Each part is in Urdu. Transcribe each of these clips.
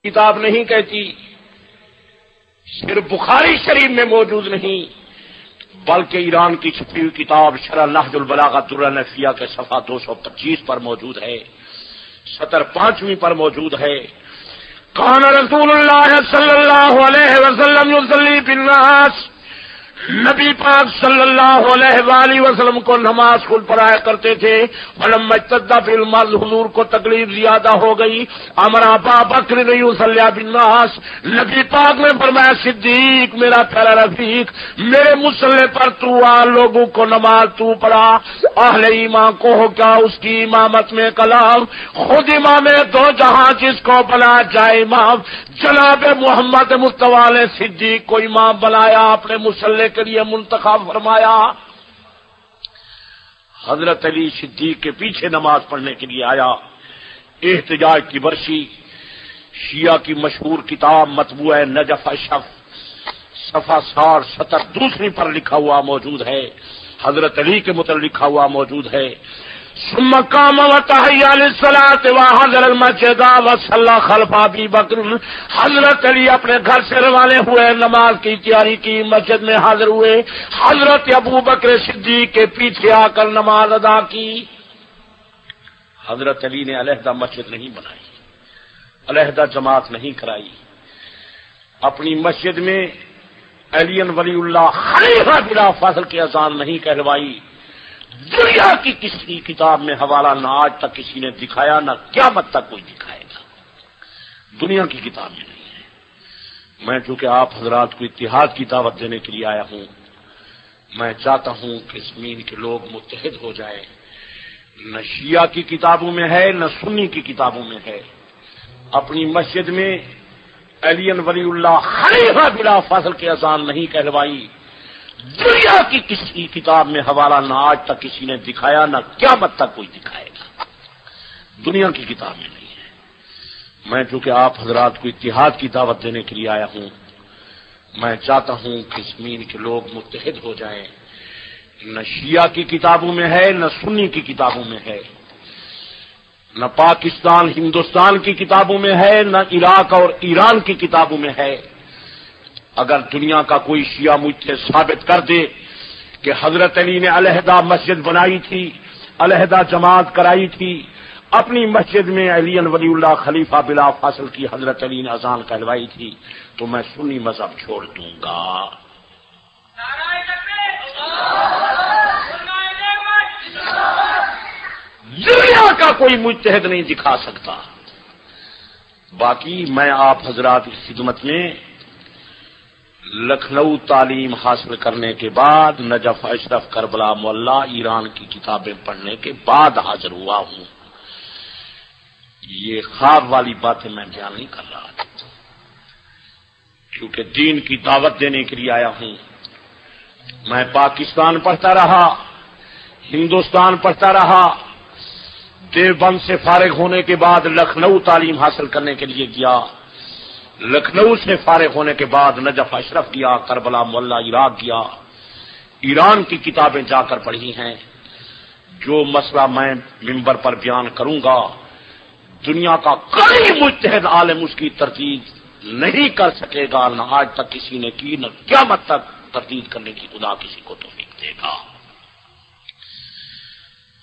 کتاب نہیں کہتی، صرف بخاری شریف میں موجود نہیں بلکہ ایران کی چھپی ہوئی کتاب شرح نہج البلاغہ درہ نفیہ کے صفحہ 225 پر موجود ہے، سطر 5ویں پر موجود ہے۔ کان رسول اللہ صلی اللہ علیہ وسلم یصلی بالناس، نبی پاک صلی اللہ علیہ وآلہ وسلم کو نماز خود پڑھایا کرتے تھے۔ فلما اشتد فی المرض، حضور کو تکلیف زیادہ ہو گئی، امر ابا بکر یصلی بالناس، نبی پاک نے فرمایا صدیق میرا پیارا رفیق، میرے مصلی پر تو آ، لوگوں کو نماز تو پڑھا۔ اہل ایمان کو ہو کیا اس کی امامت میں کلام، خود امام دو جہاں جس کو بنا جائے امام، جناب محمد مصطفیٰ نے صدیق کو امام بنایا، اپنے مصلی کے لیے منتخب فرمایا۔ حضرت علی صدیق کے پیچھے نماز پڑھنے کے لیے آیا۔ احتجاج کی برسی، شیعہ کی مشہور کتاب مطبوع نجف اشرف صفحہ 60 دوسری پر لکھا ہوا موجود ہے، حضرت علی کے متعلق لکھا ہوا موجود ہے۔ ثم قام وتحيا للصلاة وحضر المسجد وصلى خلف ابي بکر، حضرت علی اپنے گھر سے روانہ ہوئے، نماز کی تیاری کی، مسجد میں حاضر ہوئے، حضرت ابو بکر صدیق کے پیچھے آ کر نماز ادا کی۔ حضرت علی نے علیحدہ مسجد نہیں بنائی، علیحدہ جماعت نہیں کرائی، اپنی مسجد میں علی ولی اللہ خلیفہ بلا فصل کی اذان نہیں کہلوائی۔ دنیا کی کسی کتاب میں حوالہ نہ آج تک کسی نے دکھایا، نہ قیامت تک کوئی دکھائے گا، دنیا کی کتاب میں نہیں ہے۔ میں چونکہ آپ حضرات کو اتحاد کی دعوت دینے کے لیے آیا ہوں، میں چاہتا ہوں کہ زمین کے لوگ متحد ہو جائیں۔ نہ شیعہ کی کتابوں میں ہے، نہ سنی کی کتابوں میں ہے۔ اپنی مسجد میں علی ولی اللہ خلیفہ بلا فصل کی اذان نہیں کہلوائی، دنیا کی کسی کتاب میں حوالہ نہ آج تک کسی نے دکھایا، نہ قیامت تک کوئی دکھائے گا، دنیا کی کتاب میں نہیں ہے۔ میں چونکہ آپ حضرات کو اتحاد کی دعوت دینے کے لیے آیا ہوں، میں چاہتا ہوں کہ زمین کے لوگ متحد ہو جائیں۔ نہ شیعہ کی کتابوں میں ہے، نہ سنی کی کتابوں میں ہے، نہ پاکستان ہندوستان کی کتابوں میں ہے، نہ عراق اور ایران کی کتابوں میں ہے۔ اگر دنیا کا کوئی شیعہ مجھ سے ثابت کر دے کہ حضرت علی نے علیحدہ مسجد بنائی تھی، علیحدہ جماعت کرائی تھی، اپنی مسجد میں علی ولی اللہ خلیفہ بلا فاصل کی حضرت علی نے اذان کہلوائی تھی، تو میں سنی مذہب چھوڑ دوں گا۔ دنیا کا کوئی مجتہد نہیں دکھا سکتا۔ باقی میں آپ حضرات کی خدمت میں لکھنؤ تعلیم حاصل کرنے کے بعد نجف اشرف کربلا مولا ایران کی کتابیں پڑھنے کے بعد حاضر ہوا ہوں۔ یہ خواب والی باتیں میں بیان نہیں کر رہا تھا، کیونکہ دین کی دعوت دینے کے لیے آیا ہوں۔ میں پاکستان پڑھتا رہا، ہندوستان پڑھتا رہا، دیوبند سے فارغ ہونے کے بعد لکھنؤ تعلیم حاصل کرنے کے لیے گیا، لکھنؤ سے فارغ ہونے کے بعد نجف اشرف گیا، کربلا مولا عراق گیا، ایران کی کتابیں جا کر پڑھی ہیں۔ جو مسئلہ میں منبر پر بیان کروں گا، دنیا کا کوئی مجتہد عالم اس کی تردید نہیں کر سکے گا، نہ آج تک کسی نے کی، نہ قیامت تک تردید کرنے کی خدا کسی کو توفیق دے گا۔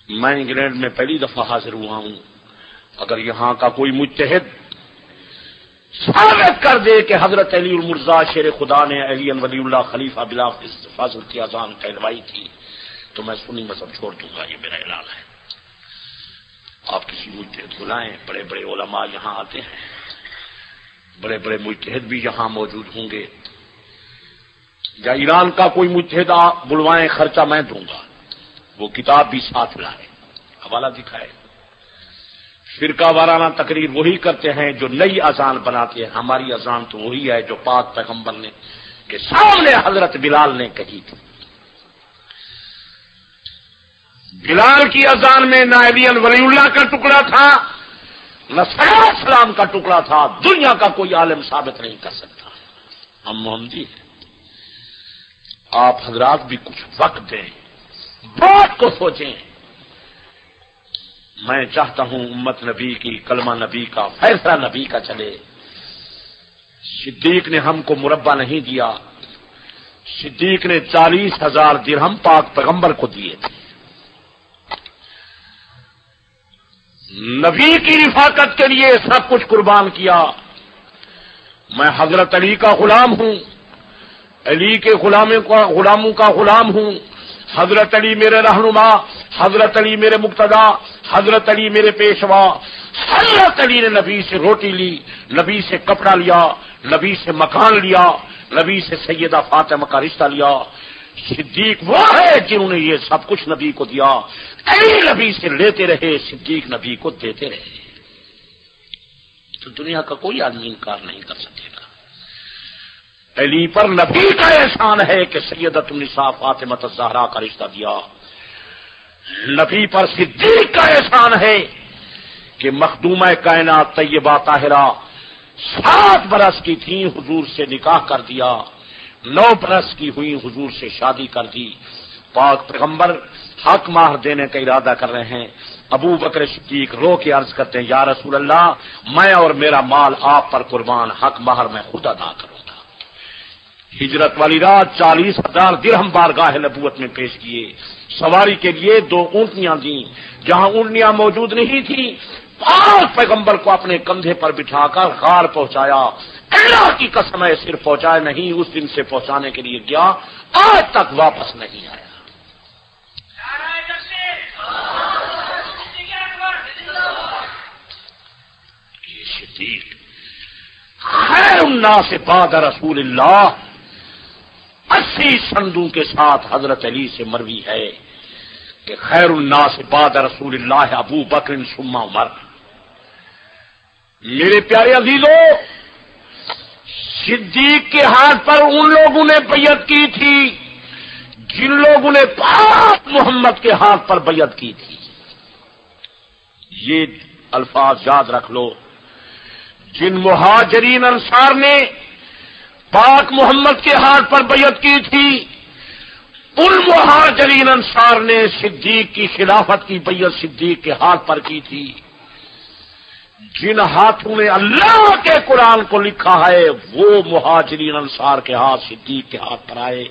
میں انگلینڈ میں پہلی دفعہ حاضر ہوا ہوں۔ اگر یہاں کا کوئی مجتہد ثابت کر دے کہ حضرت علی المرضی شیر خدا نے علی ولی اللہ خلیفہ بلا فاصل کی اذان کہلوائی تھی، تو میں سنی مذہب چھوڑ دوں گا، یہ میرا اعلان ہے۔ آپ کسی مجتہد بلائیں، بڑے بڑے علماء یہاں آتے ہیں، بڑے بڑے مجتہد بھی یہاں موجود ہوں گے، یا ایران کا کوئی مجتہد آپ بلوائیں، خرچہ میں دوں گا، وہ کتاب بھی ساتھ لائے، حوالہ دکھائے۔ فرقہ وارانہ تقریر وہی کرتے ہیں جو نئی اذان بناتے ہیں، ہماری اذان تو وہی ہے جو پاک پیغمبر نے کے سامنے حضرت بلال نے کہی تھی۔ بلال کی اذان میں نہ علی ولی اللہ کا ٹکڑا تھا، نہ صحابہ السلام کا ٹکڑا تھا، دنیا کا کوئی عالم ثابت نہیں کر سکتا۔ ہم محمدی ہیں، آپ حضرات بھی کچھ وقت دیں، بات کو سوچیں۔ میں چاہتا ہوں امت نبی کی، کلمہ نبی کا، فیصلہ نبی کا چلے۔ صدیق نے ہم کو مربع نہیں دیا، صدیق نے 40,000 درہم پاک پیغمبر کو دیے تھے۔ نبی کی رفاقت کے لیے سب کچھ قربان کیا۔ میں حضرت علی کا غلام ہوں، علی کے غلاموں کا غلام ہوں۔ حضرت علی میرے رہنما، حضرت علی میرے مقتدا، حضرت علی میرے پیشوا۔ حضرت علی نے نبی سے روٹی لی، نبی سے کپڑا لیا، نبی سے مکان لیا، نبی سے سیدہ فاطمہ کا رشتہ لیا۔ صدیق وہ ہے جنہوں نے یہ سب کچھ نبی کو دیا۔ علی نبی سے لیتے رہے، صدیق نبی کو دیتے رہے۔ تو دنیا کا کوئی آدمی انکار نہیں کر سکے گا۔ علی پر نبی کا احسان ہے کہ سیدۃ النساء فاطمہ الزہرا کا رشتہ دیا۔ نبی پر صدیق کا احسان ہے کہ مخدومہ کائنات طیبہ طاہرہ 7 برس کی تھیں، حضور سے نکاح کر دیا، 9 برس کی ہوئی، حضور سے شادی کر دی۔ پاک پیغمبر حق مہر دینے کا ارادہ کر رہے ہیں۔ ابو بکر صدیق رو کے عرض کرتے ہیں، یا رسول اللہ، میں اور میرا مال آپ پر قربان، حق مہر میں خود ادا کروں گا۔ ہجرت والی رات 40,000 درہم بارگاہ نبوت میں پیش کیے۔ سواری کے لیے 2 اونٹنیاں دیں، جہاں اونٹنیاں موجود نہیں تھیں پاک پیغمبر کو اپنے کندھے پر بٹھا کر غار پہنچایا۔ اللہ کی قسم ہے صرف پہنچایا نہیں، اس دن سے پہنچانے کے لیے گیا، آج تک واپس نہیں آیا۔ یہ صدیق خیر الناس بعد رسول اللہ 80 سندوں کے ساتھ حضرت علی سے مروی ہے کہ خیر الناس بعد رسول اللہ ابو بکر ثم عمر۔ میرے پیارے عزیزوں، صدیق کے ہاتھ پر ان لوگوں نے بیعت کی تھی جن لوگوں نے پاک محمد کے ہاتھ پر بیعت کی تھی۔ یہ الفاظ یاد رکھ لو، جن مہاجرین انصار نے پاک محمد کے ہاتھ پر بیعت کی تھی، ان مہاجرین انصار نے صدیق کی خلافت کی بیعت صدیق کے ہاتھ پر کی تھی۔ جن ہاتھوں نے اللہ کے قرآن کو لکھا ہے وہ مہاجرین انصار کے ہاتھ صدیق کے ہاتھ پر آئے۔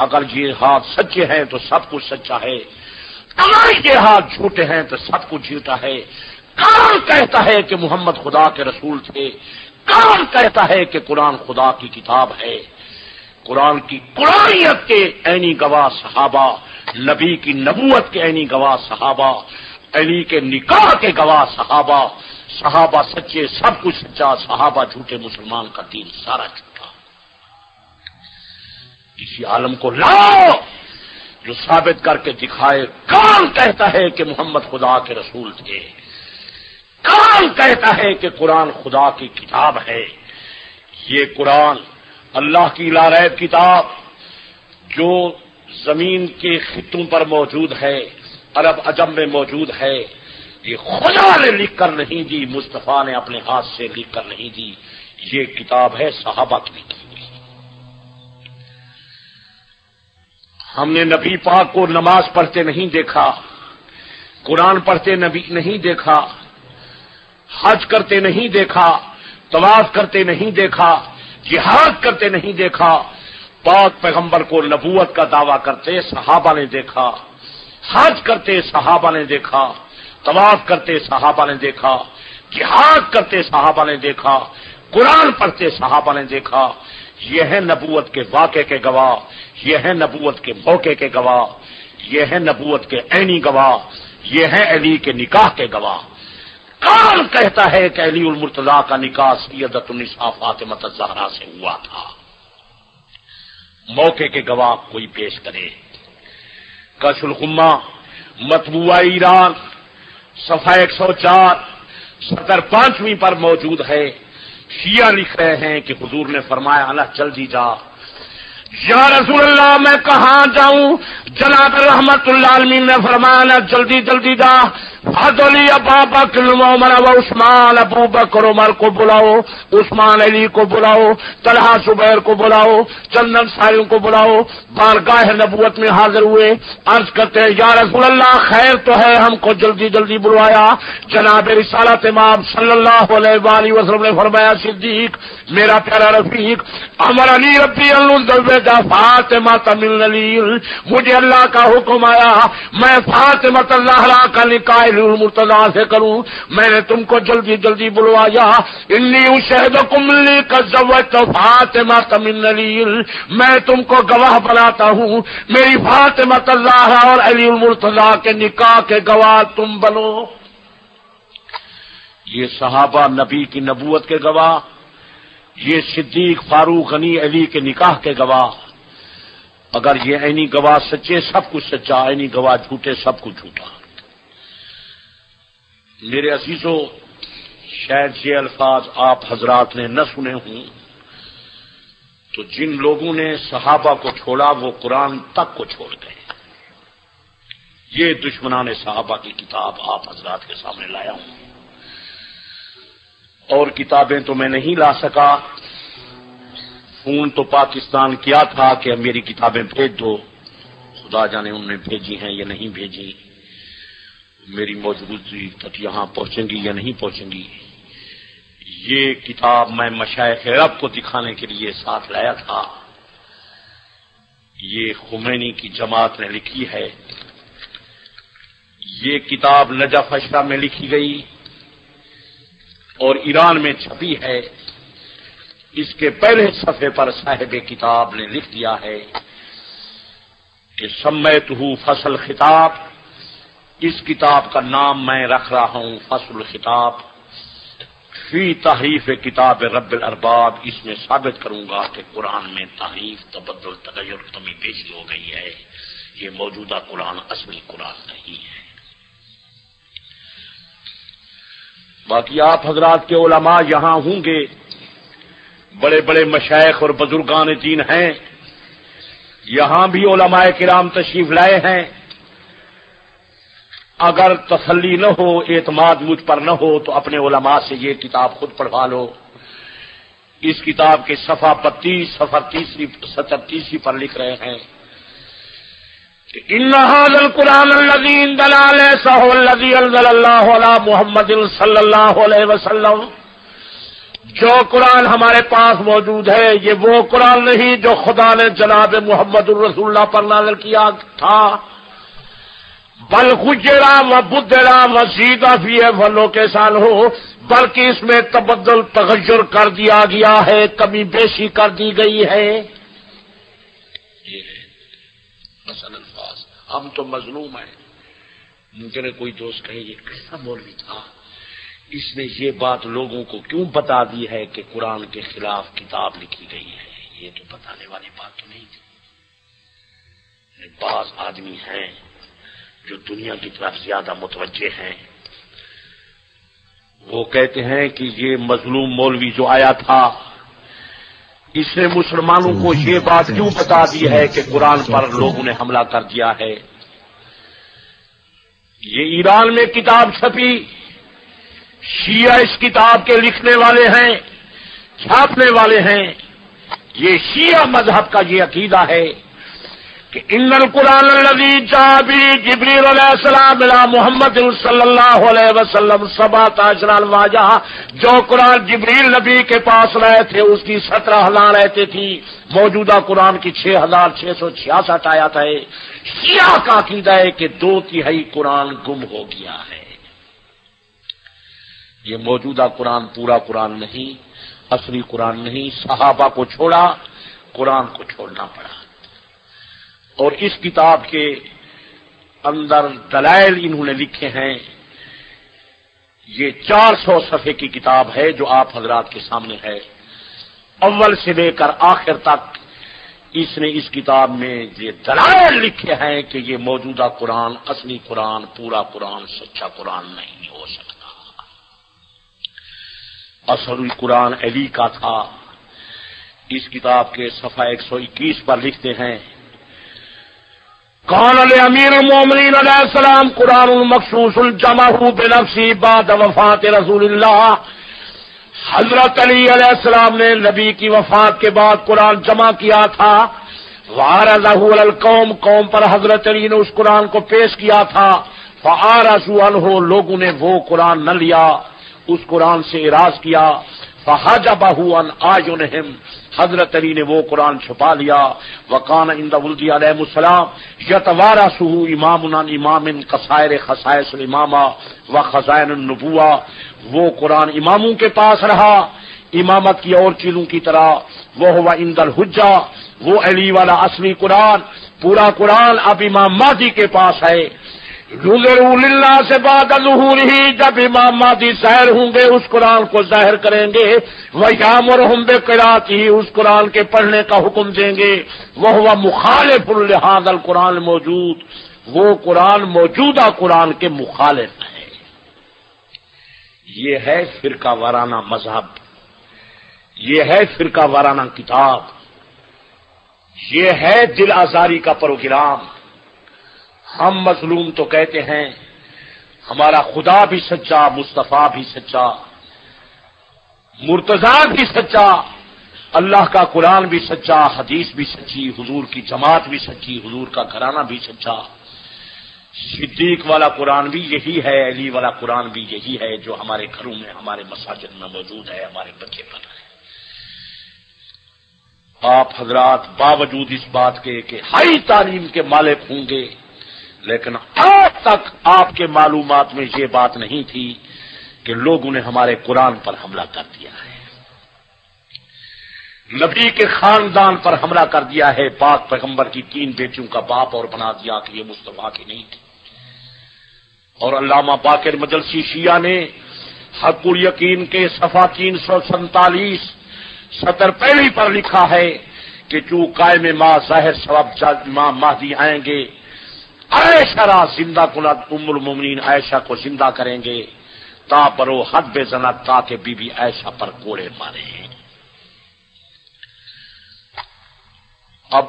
اگر یہ ہاتھ سچے ہیں تو سب کچھ سچا ہے، اگر یہ ہاتھ جھوٹے ہیں تو سب کچھ جھوٹا ہے۔ کون کہتا ہے کہ محمد خدا کے رسول تھے؟ کون کہتا ہے کہ قرآن خدا کی کتاب ہے؟ قرآن کی قرآنیت کے عینی گواہ صحابہ، نبی کی نبوت کے عینی گواہ صحابہ، علی کے نکاح کے گواہ صحابہ۔ صحابہ سچے، سب کچھ سچا، صحابہ جھوٹے، مسلمان کا دین سارا جھوٹا۔ کسی عالم کو لاؤ جو ثابت کر کے دکھائے کون کہتا ہے کہ محمد خدا کے رسول تھے؟ کون کہتا ہے کہ قرآن خدا کی کتاب ہے؟ یہ قرآن اللہ کی لا ریب کتاب جو زمین کے خطوں پر موجود ہے، عرب عجم میں موجود ہے، یہ خدا نے لکھ کر نہیں دی، مصطفیٰ نے اپنے ہاتھ سے لکھ کر نہیں دی، یہ کتاب ہے صحابہ کی لکھی ہوئی۔ ہم نے نبی پاک کو نماز پڑھتے نہیں دیکھا، قرآن پڑھتے نہیں دیکھا، حج کرتے نہیں دیکھا، طواف کرتے نہیں دیکھا، جہاد کرتے نہیں دیکھا۔ پاک پیغمبر کو نبوت کا دعویٰ کرتے صحابہ نے دیکھا، حج کرتے صحابہ نے دیکھا، طواف کرتے صحابہ نے دیکھا، جہاد کرتے صحابہ نے دیکھا، قرآن پڑھتے صحابہ نے دیکھا۔ یہ ہے نبوت کے واقعے کے گواہ، یہ ہے نبوت کے موقع کے گواہ، یہ ہے نبوت کے عینی گواہ، یہ ہے علی کے نکاح کے گواہ۔ کون کہتا ہے کہ علی المرتضیٰ کا نکاح سیدۃ النساء فاطمہ الزہرا سے ہوا تھا؟ موقع کے گواہ کوئی پیش کرے۔ کشف الغمہ مطبوعہ ایران صفحہ 104 صدر 5ویں پر موجود ہے۔ شیعہ لکھ رہے ہیں کہ حضور نے فرمایا اللہ جلدی جا۔ یا رسول اللہ میں کہاں جاؤں؟ جناب رحمت اللہ عالمین نے فرمایا جلدی جلدی جا، عدلی ابا بکر عمر و عثمان، ابو بکر عمر کو بلاؤ، عثمان علی کو بلاؤ، طلحہ زبیر کو بلاؤ، چندن سائیوں کو بلاؤ، بارگاہ نبوت میں حاضر ہوئے، عرض کرتے ہیں یا رسول اللہ خیر تو ہے، ہم کو جلدی جلدی بلوایا۔ جناب رسالت امام صلی اللہ علیہ وآلہ وسلم نے فرمایا صدیق میرا پیارا رفیق، امرنی ربی ان فاطمہ من نلیل، مجھے اللہ کا حکم آیا میں فاطمہ الزہرا کا نکاح المرتضی سے کروں، میں نے تم کو جلدی جلدی بلوایا۔ انی اشہدکم لی قد زوجت فاطمہ من نلیل، میں تم کو گواہ بناتا ہوں میری فاطمہ الزہرا اور علی المرتضی کے نکاح کے گواہ تم بنو۔ یہ صحابہ نبی کی نبوت کے گواہ، یہ صدیق فاروق غنی علی کے نکاح کے گواہ۔ اگر یہ عینی گواہ سچے سب کچھ سچا، عینی گواہ جھوٹے سب کچھ جھوٹا۔ میرے عزیزو، شاید یہ الفاظ آپ حضرات نے نہ سنے ہوں، تو جن لوگوں نے صحابہ کو چھوڑا وہ قرآن تک کو چھوڑ گئے۔ یہ دشمنان صحابہ کی کتاب آپ حضرات کے سامنے لایا ہوں، اور کتابیں تو میں نہیں لا سکا، فون تو پاکستان کیا تھا کہ میری کتابیں بھیج دو، خدا جانے انہوں نے بھیجی ہیں یا نہیں بھیجی، میری موجودگی تک یہاں پہنچیں گی یا نہیں پہنچیں گی۔ یہ کتاب میں مشائخ عرب کو دکھانے کے لیے ساتھ لایا تھا، یہ خمینی کی جماعت نے لکھی ہے۔ یہ کتاب نجف اشرا میں لکھی گئی اور ایران میں چھپی ہے۔ اس کے پہلے صفحے پر صاحب کتاب نے لکھ دیا ہے کہ سمیتہ فصل الخطاب، اس کتاب کا نام میں رکھ رہا ہوں فصل الخطاب فی تحریف کتاب رب الارباب۔ اس میں ثابت کروں گا کہ قرآن میں تحریف، تبدل، تغیر، کمی بیشی ہو گئی ہے، یہ موجودہ قرآن اصلی قرآن نہیں ہے۔ باقی آپ حضرات کے علماء یہاں ہوں گے، بڑے بڑے مشائخ اور بزرگان دین ہیں، یہاں بھی علماء کرام تشریف لائے ہیں۔ اگر تسلی نہ ہو، اعتماد مجھ پر نہ ہو، تو اپنے علماء سے یہ کتاب خود پڑھوا لو۔ اس کتاب کے صفحہ 32 صفحہ 30 پر لکھ رہے ہیں کہ ان ھذا القرآن الذی انزل علیہ الذی انزل اللہ علی محمد صلی اللہ علیہ وسلم، جو قرآن ہمارے پاس موجود ہے یہ وہ قرآن نہیں جو خدا نے جناب محمد الرسول اللہ پر نازل کیا تھا، بل غیرا و بدلا و زیدہ فیہ فلو کے سال ہو، بلکہ اس میں تبدل تغیر کر دیا گیا ہے، کمی بیشی کر دی گئی ہے۔ یہ ہے مثلا الفاظ، ہم تو مظلوم ہیں۔ ممکن ہے کوئی دوست کہے یہ کیسا مولوی تھا، اس نے یہ بات لوگوں کو کیوں بتا دی ہے کہ قرآن کے خلاف کتاب لکھی گئی ہے؟ یہ تو بتانے والی بات تو نہیں تھی۔ بعض آدمی ہیں جو دنیا کی طرف زیادہ متوجہ ہیں، وہ کہتے ہیں کہ یہ مظلوم مولوی جو آیا تھا اس نے مسلمانوں کو یہ بات کیوں بتا دی ہے کہ قرآن پر لوگوں نے حملہ کر دیا ہے۔ یہ ایران میں کتاب چھپی، شیعہ اس کتاب کے لکھنے والے ہیں، چھاپنے والے ہیں۔ یہ شیعہ مذہب کا یہ عقیدہ ہے کہ ان القرآن الذی جاء به جبریل علیہ السلام الی محمد صلی اللہ علیہ وسلم 17 الواجہ، جو قرآن جبریل نبی کے پاس لائے تھے اس کی 17,000 آیتیں تھی، موجودہ قرآن کی 6,666 آیات ہے۔ شیعہ کا عقیدہ ہے کہ 2/3 قرآن گم ہو گیا ہے۔ یہ موجودہ قرآن پورا قرآن نہیں، اصلی قرآن نہیں، صحابہ کو چھوڑا، قرآن کو چھوڑنا پڑا۔ اور اس کتاب کے اندر دلائل انہوں نے لکھے ہیں۔ یہ 400 صفحے کی کتاب ہے جو آپ حضرات کے سامنے ہے، اول سے لے کر آخر تک اس نے اس کتاب میں یہ دلائل لکھے ہیں کہ یہ موجودہ قرآن اصلی قرآن، پورا قرآن، سچا قرآن نہیں ہو سکتا۔ اصل قرآن علی کا تھا۔ اس کتاب کے صفحہ 121 پر لکھتے ہیں قال لامیر المومنین علیہ السلام قرآن مخصوص جمعہ بنفسی بعد وفات رسول اللہ. حضرت علی علیہ السلام نے نبی کی وفات کے بعد قرآن جمع کیا تھا. وعرضہ علی القوم، قوم پر حضرت علی نے اس قرآن کو پیش کیا تھا. فاعرضوا عنہ، لوگوں نے وہ قرآن نہ لیا، اس قرآن سے اعراض کیا. فحجبہ عن اعینہم، حضرت علی نے وہ قرآن چھپا لیا. وکان عند ولدی علیہ السلام یتوارثہ امام عن امام قصائر خصائص الامامہ وخزائن النبوہ، وہ قرآن اماموں کے پاس رہا امامت کی اور چیزوں کی طرح. وہ ہوا عند الحجہ، وہ علی والا اصلی قرآن، پورا قرآن اب امام مہدی کے پاس ہے. یظہروا للہ سے بعد ظہورہ، جب امام مہدی ظاہر ہوں گے اس قرآن کو ظاہر کریں گے. ویامرہم بقراءتہ، اس قرآن کے پڑھنے کا حکم دیں گے. وہو مخالف لہذا القرآن موجود، وہ قرآن موجودہ قرآن کے مخالف ہے. یہ ہے فرقہ وارانہ مذہب، یہ ہے فرقہ وارانہ کتاب، یہ ہے دل آزاری کا پروگرام. ہم مظلوم تو کہتے ہیں، ہمارا خدا بھی سچا، مصطفیٰ بھی سچا، مرتضیٰ بھی سچا، اللہ کا قرآن بھی سچا، حدیث بھی سچی، حضور کی جماعت بھی سچی، حضور کا گھرانہ بھی سچا. صدیق والا قرآن بھی یہی ہے، علی والا قرآن بھی یہی ہے جو ہمارے گھروں میں، ہمارے مساجد میں موجود ہے، ہمارے بچے پڑھ رہے ہیں. آپ حضرات باوجود اس بات کے کہ ہائی تعلیم کے مالک ہوں گے، لیکن آج تک آپ کے معلومات میں یہ بات نہیں تھی کہ لوگوں نے ہمارے قرآن پر حملہ کر دیا ہے، نبی کے خاندان پر حملہ کر دیا ہے، پاک پیغمبر کی 3 بیٹیوں کا باپ اور بنا دیا کہ یہ مصطفیٰ کی نہیں تھی. اور علامہ باقر مجلسی شیعہ نے حق الیقین کے صفحہ 347 سطر پہلی پر لکھا ہے کہ چوں قائم ما ظاہر سبب امام مہدی آئیں گے، عائشہ را زندہ کنت، ام المومنین عائشہ کو زندہ کریں گے، تا برو حد بے زنت، تاکہ بی بی عائشہ پر کوڑے مارے. اب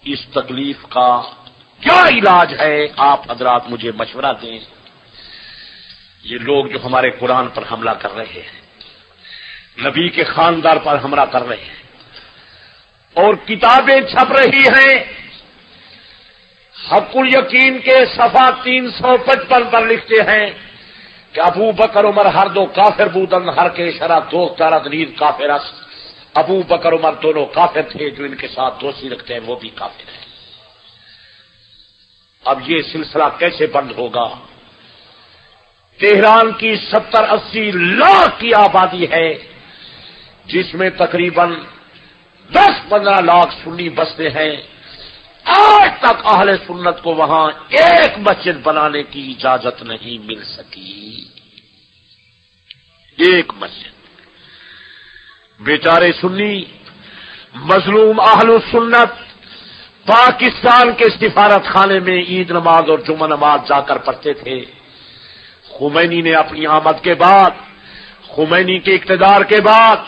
اس تکلیف کا کیا علاج ہے؟ آپ حضرات مجھے مشورہ دیں. یہ لوگ جو ہمارے قرآن پر حملہ کر رہے ہیں، نبی کے خاندان پر حملہ کر رہے ہیں اور کتابیں چھپ رہی ہیں، حق الیقین کے صفحہ 355 پر لکھتے ہیں کہ ابو بکر عمر ہر دو کافر بودن، ہر کے شرع دو تارت نید کافر است. ابو بکر عمر دونوں کافر تھے، جو ان کے ساتھ دوستی رکھتے ہیں وہ بھی کافر ہیں. اب یہ سلسلہ کیسے بند ہوگا؟ تہران کی 70-80 لاکھ کی آبادی ہے، جس میں تقریباً 10-15 لاکھ سنی بستے ہیں. آج تک اہل سنت کو وہاں ایک مسجد بنانے کی اجازت نہیں مل سکی، ایک مسجد. بیچارے سنی مظلوم اہل سنت پاکستان کے سفارت خانے میں عید نماز اور جمعہ نماز جا کر پڑھتے تھے. خمینی نے اپنی آمد کے بعد، خمینی کے اقتدار کے بعد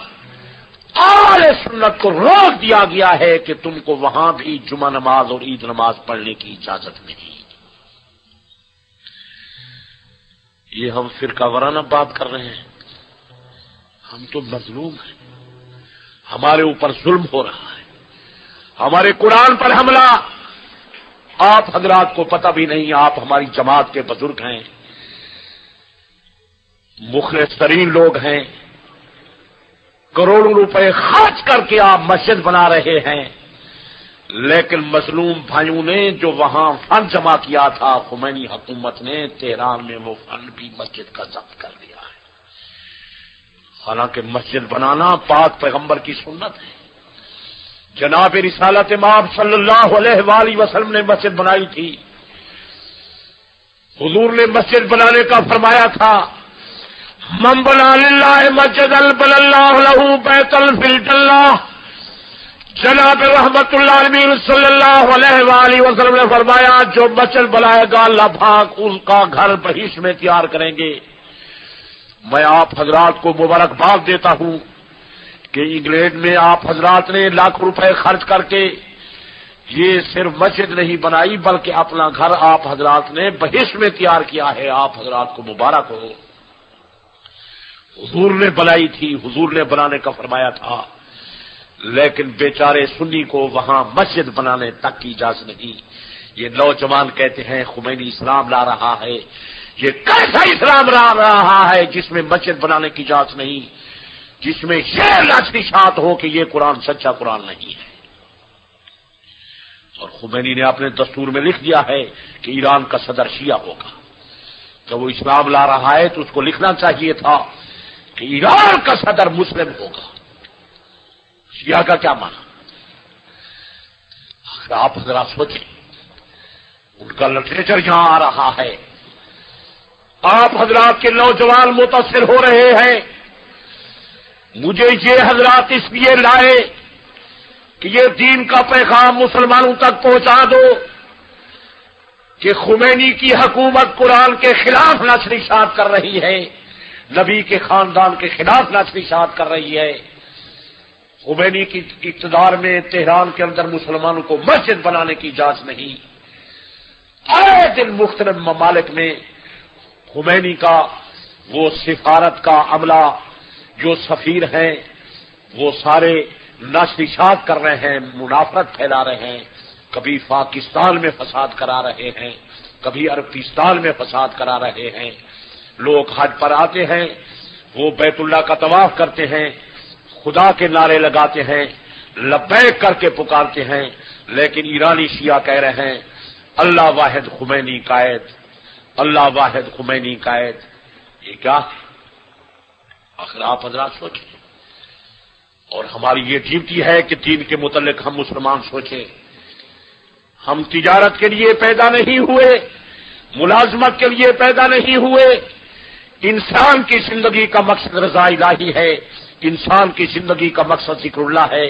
اہل سنت کو روک دیا گیا ہے کہ تم کو وہاں بھی جمعہ نماز اور عید نماز پڑھنے کی اجازت نہیں. یہ ہم فرقہ وارانہ بات کر رہے ہیں، ہم تو مظلوم ہیں، ہمارے اوپر ظلم ہو رہا ہے، ہمارے قرآن پر حملہ. آپ حضرات کو پتہ بھی نہیں، آپ ہماری جماعت کے بزرگ ہیں، مخلص ترین لوگ ہیں، کروڑوں روپے خرچ کر کے آپ مسجد بنا رہے ہیں، لیکن مظلوم بھائیوں نے جو وہاں فنڈ جمع کیا تھا، خمینی حکومت نے تہران میں وہ فنڈ بھی مسجد کا ضبط کر دیا ہے. حالانکہ مسجد بنانا پاک پیغمبر کی سنت ہے. جناب رسالت مآب صلی اللہ علیہ وآلہ وسلم نے مسجد بنائی تھی. حضور نے مسجد بنانے کا فرمایا تھا، من بنا للہ مسجد بنى اللہ لہ بیتا فی الجنہ. جناب رحمت اللہ علیہ صلی اللہ علیہ وآلہ وسلم نے فرمایا، جو مسجد بنائے گا اللہ پاک اس کا گھر بہشت میں تیار کریں گے. میں آپ حضرات کو مبارکباد دیتا ہوں کہ انگلینڈ میں آپ حضرات نے لاکھ روپے خرچ کر کے یہ صرف مسجد نہیں بنائی بلکہ اپنا گھر آپ حضرات نے بہشت میں تیار کیا ہے. آپ حضرات کو مبارک ہو. حضور نے بنائی تھی، حضور نے بنانے کا فرمایا تھا، لیکن بیچارے سنی کو وہاں مسجد بنانے تک کی اجازت نہیں. یہ نوجوان کہتے ہیں خمینی اسلام لا رہا ہے. یہ کیسا اسلام لا رہا ہے جس میں مسجد بنانے کی اجازت نہیں، جس میں یہ نشریات ہو کہ یہ قرآن سچا قرآن نہیں ہے. اور خمینی نے اپنے دستور میں لکھ دیا ہے کہ ایران کا صدر شیعہ ہوگا. جب وہ اسلام لا رہا ہے تو اس کو لکھنا چاہیے تھا کہ ایران کا صدر مسلم ہوگا. شیعہ کا کیا مانا؟ آپ حضرات سوچیں، ان کا لٹریچر یہاں آ رہا ہے. آپ حضرات کے نوجوان متاثر ہو رہے ہیں. مجھے یہ حضرات اس لیے لائے کہ یہ دین کا پیغام مسلمانوں تک پہنچا دو کہ خمینی کی حکومت قرآن کے خلاف نشر اشاعت کر رہی ہے، نبی کے خاندان کے خلاف نشر اشاعت کر رہی ہے. خمینی کی اقتدار میں تہران کے اندر مسلمانوں کو مسجد بنانے کی اجازت نہیں. آئے دن مختلف ممالک میں خمینی کا وہ سفارت کا عملہ جو سفیر ہیں وہ سارے نشر اشاعت کر رہے ہیں، منافرت پھیلا رہے ہیں. کبھی پاکستان میں فساد کرا رہے ہیں، کبھی عربستان میں فساد کرا رہے ہیں. لوگ حج پر آتے ہیں، وہ بیت اللہ کا طواف کرتے ہیں، خدا کے نعرے لگاتے ہیں، لبیک کر کے پکارتے ہیں، لیکن ایرانی شیعہ کہہ رہے ہیں اللہ واحد خمینی قائد، اللہ واحد خمینی قائد. یہ کیا ہے؟ آخر آپ حضرات سوچیں. اور ہماری یہ ڈیوٹی ہے کہ دین کے متعلق ہم مسلمان سوچیں. ہم تجارت کے لیے پیدا نہیں ہوئے، ملازمت کے لیے پیدا نہیں ہوئے. انسان کی زندگی کا مقصد رضا الہی ہے، انسان کی زندگی کا مقصد ذکر اللہ ہے،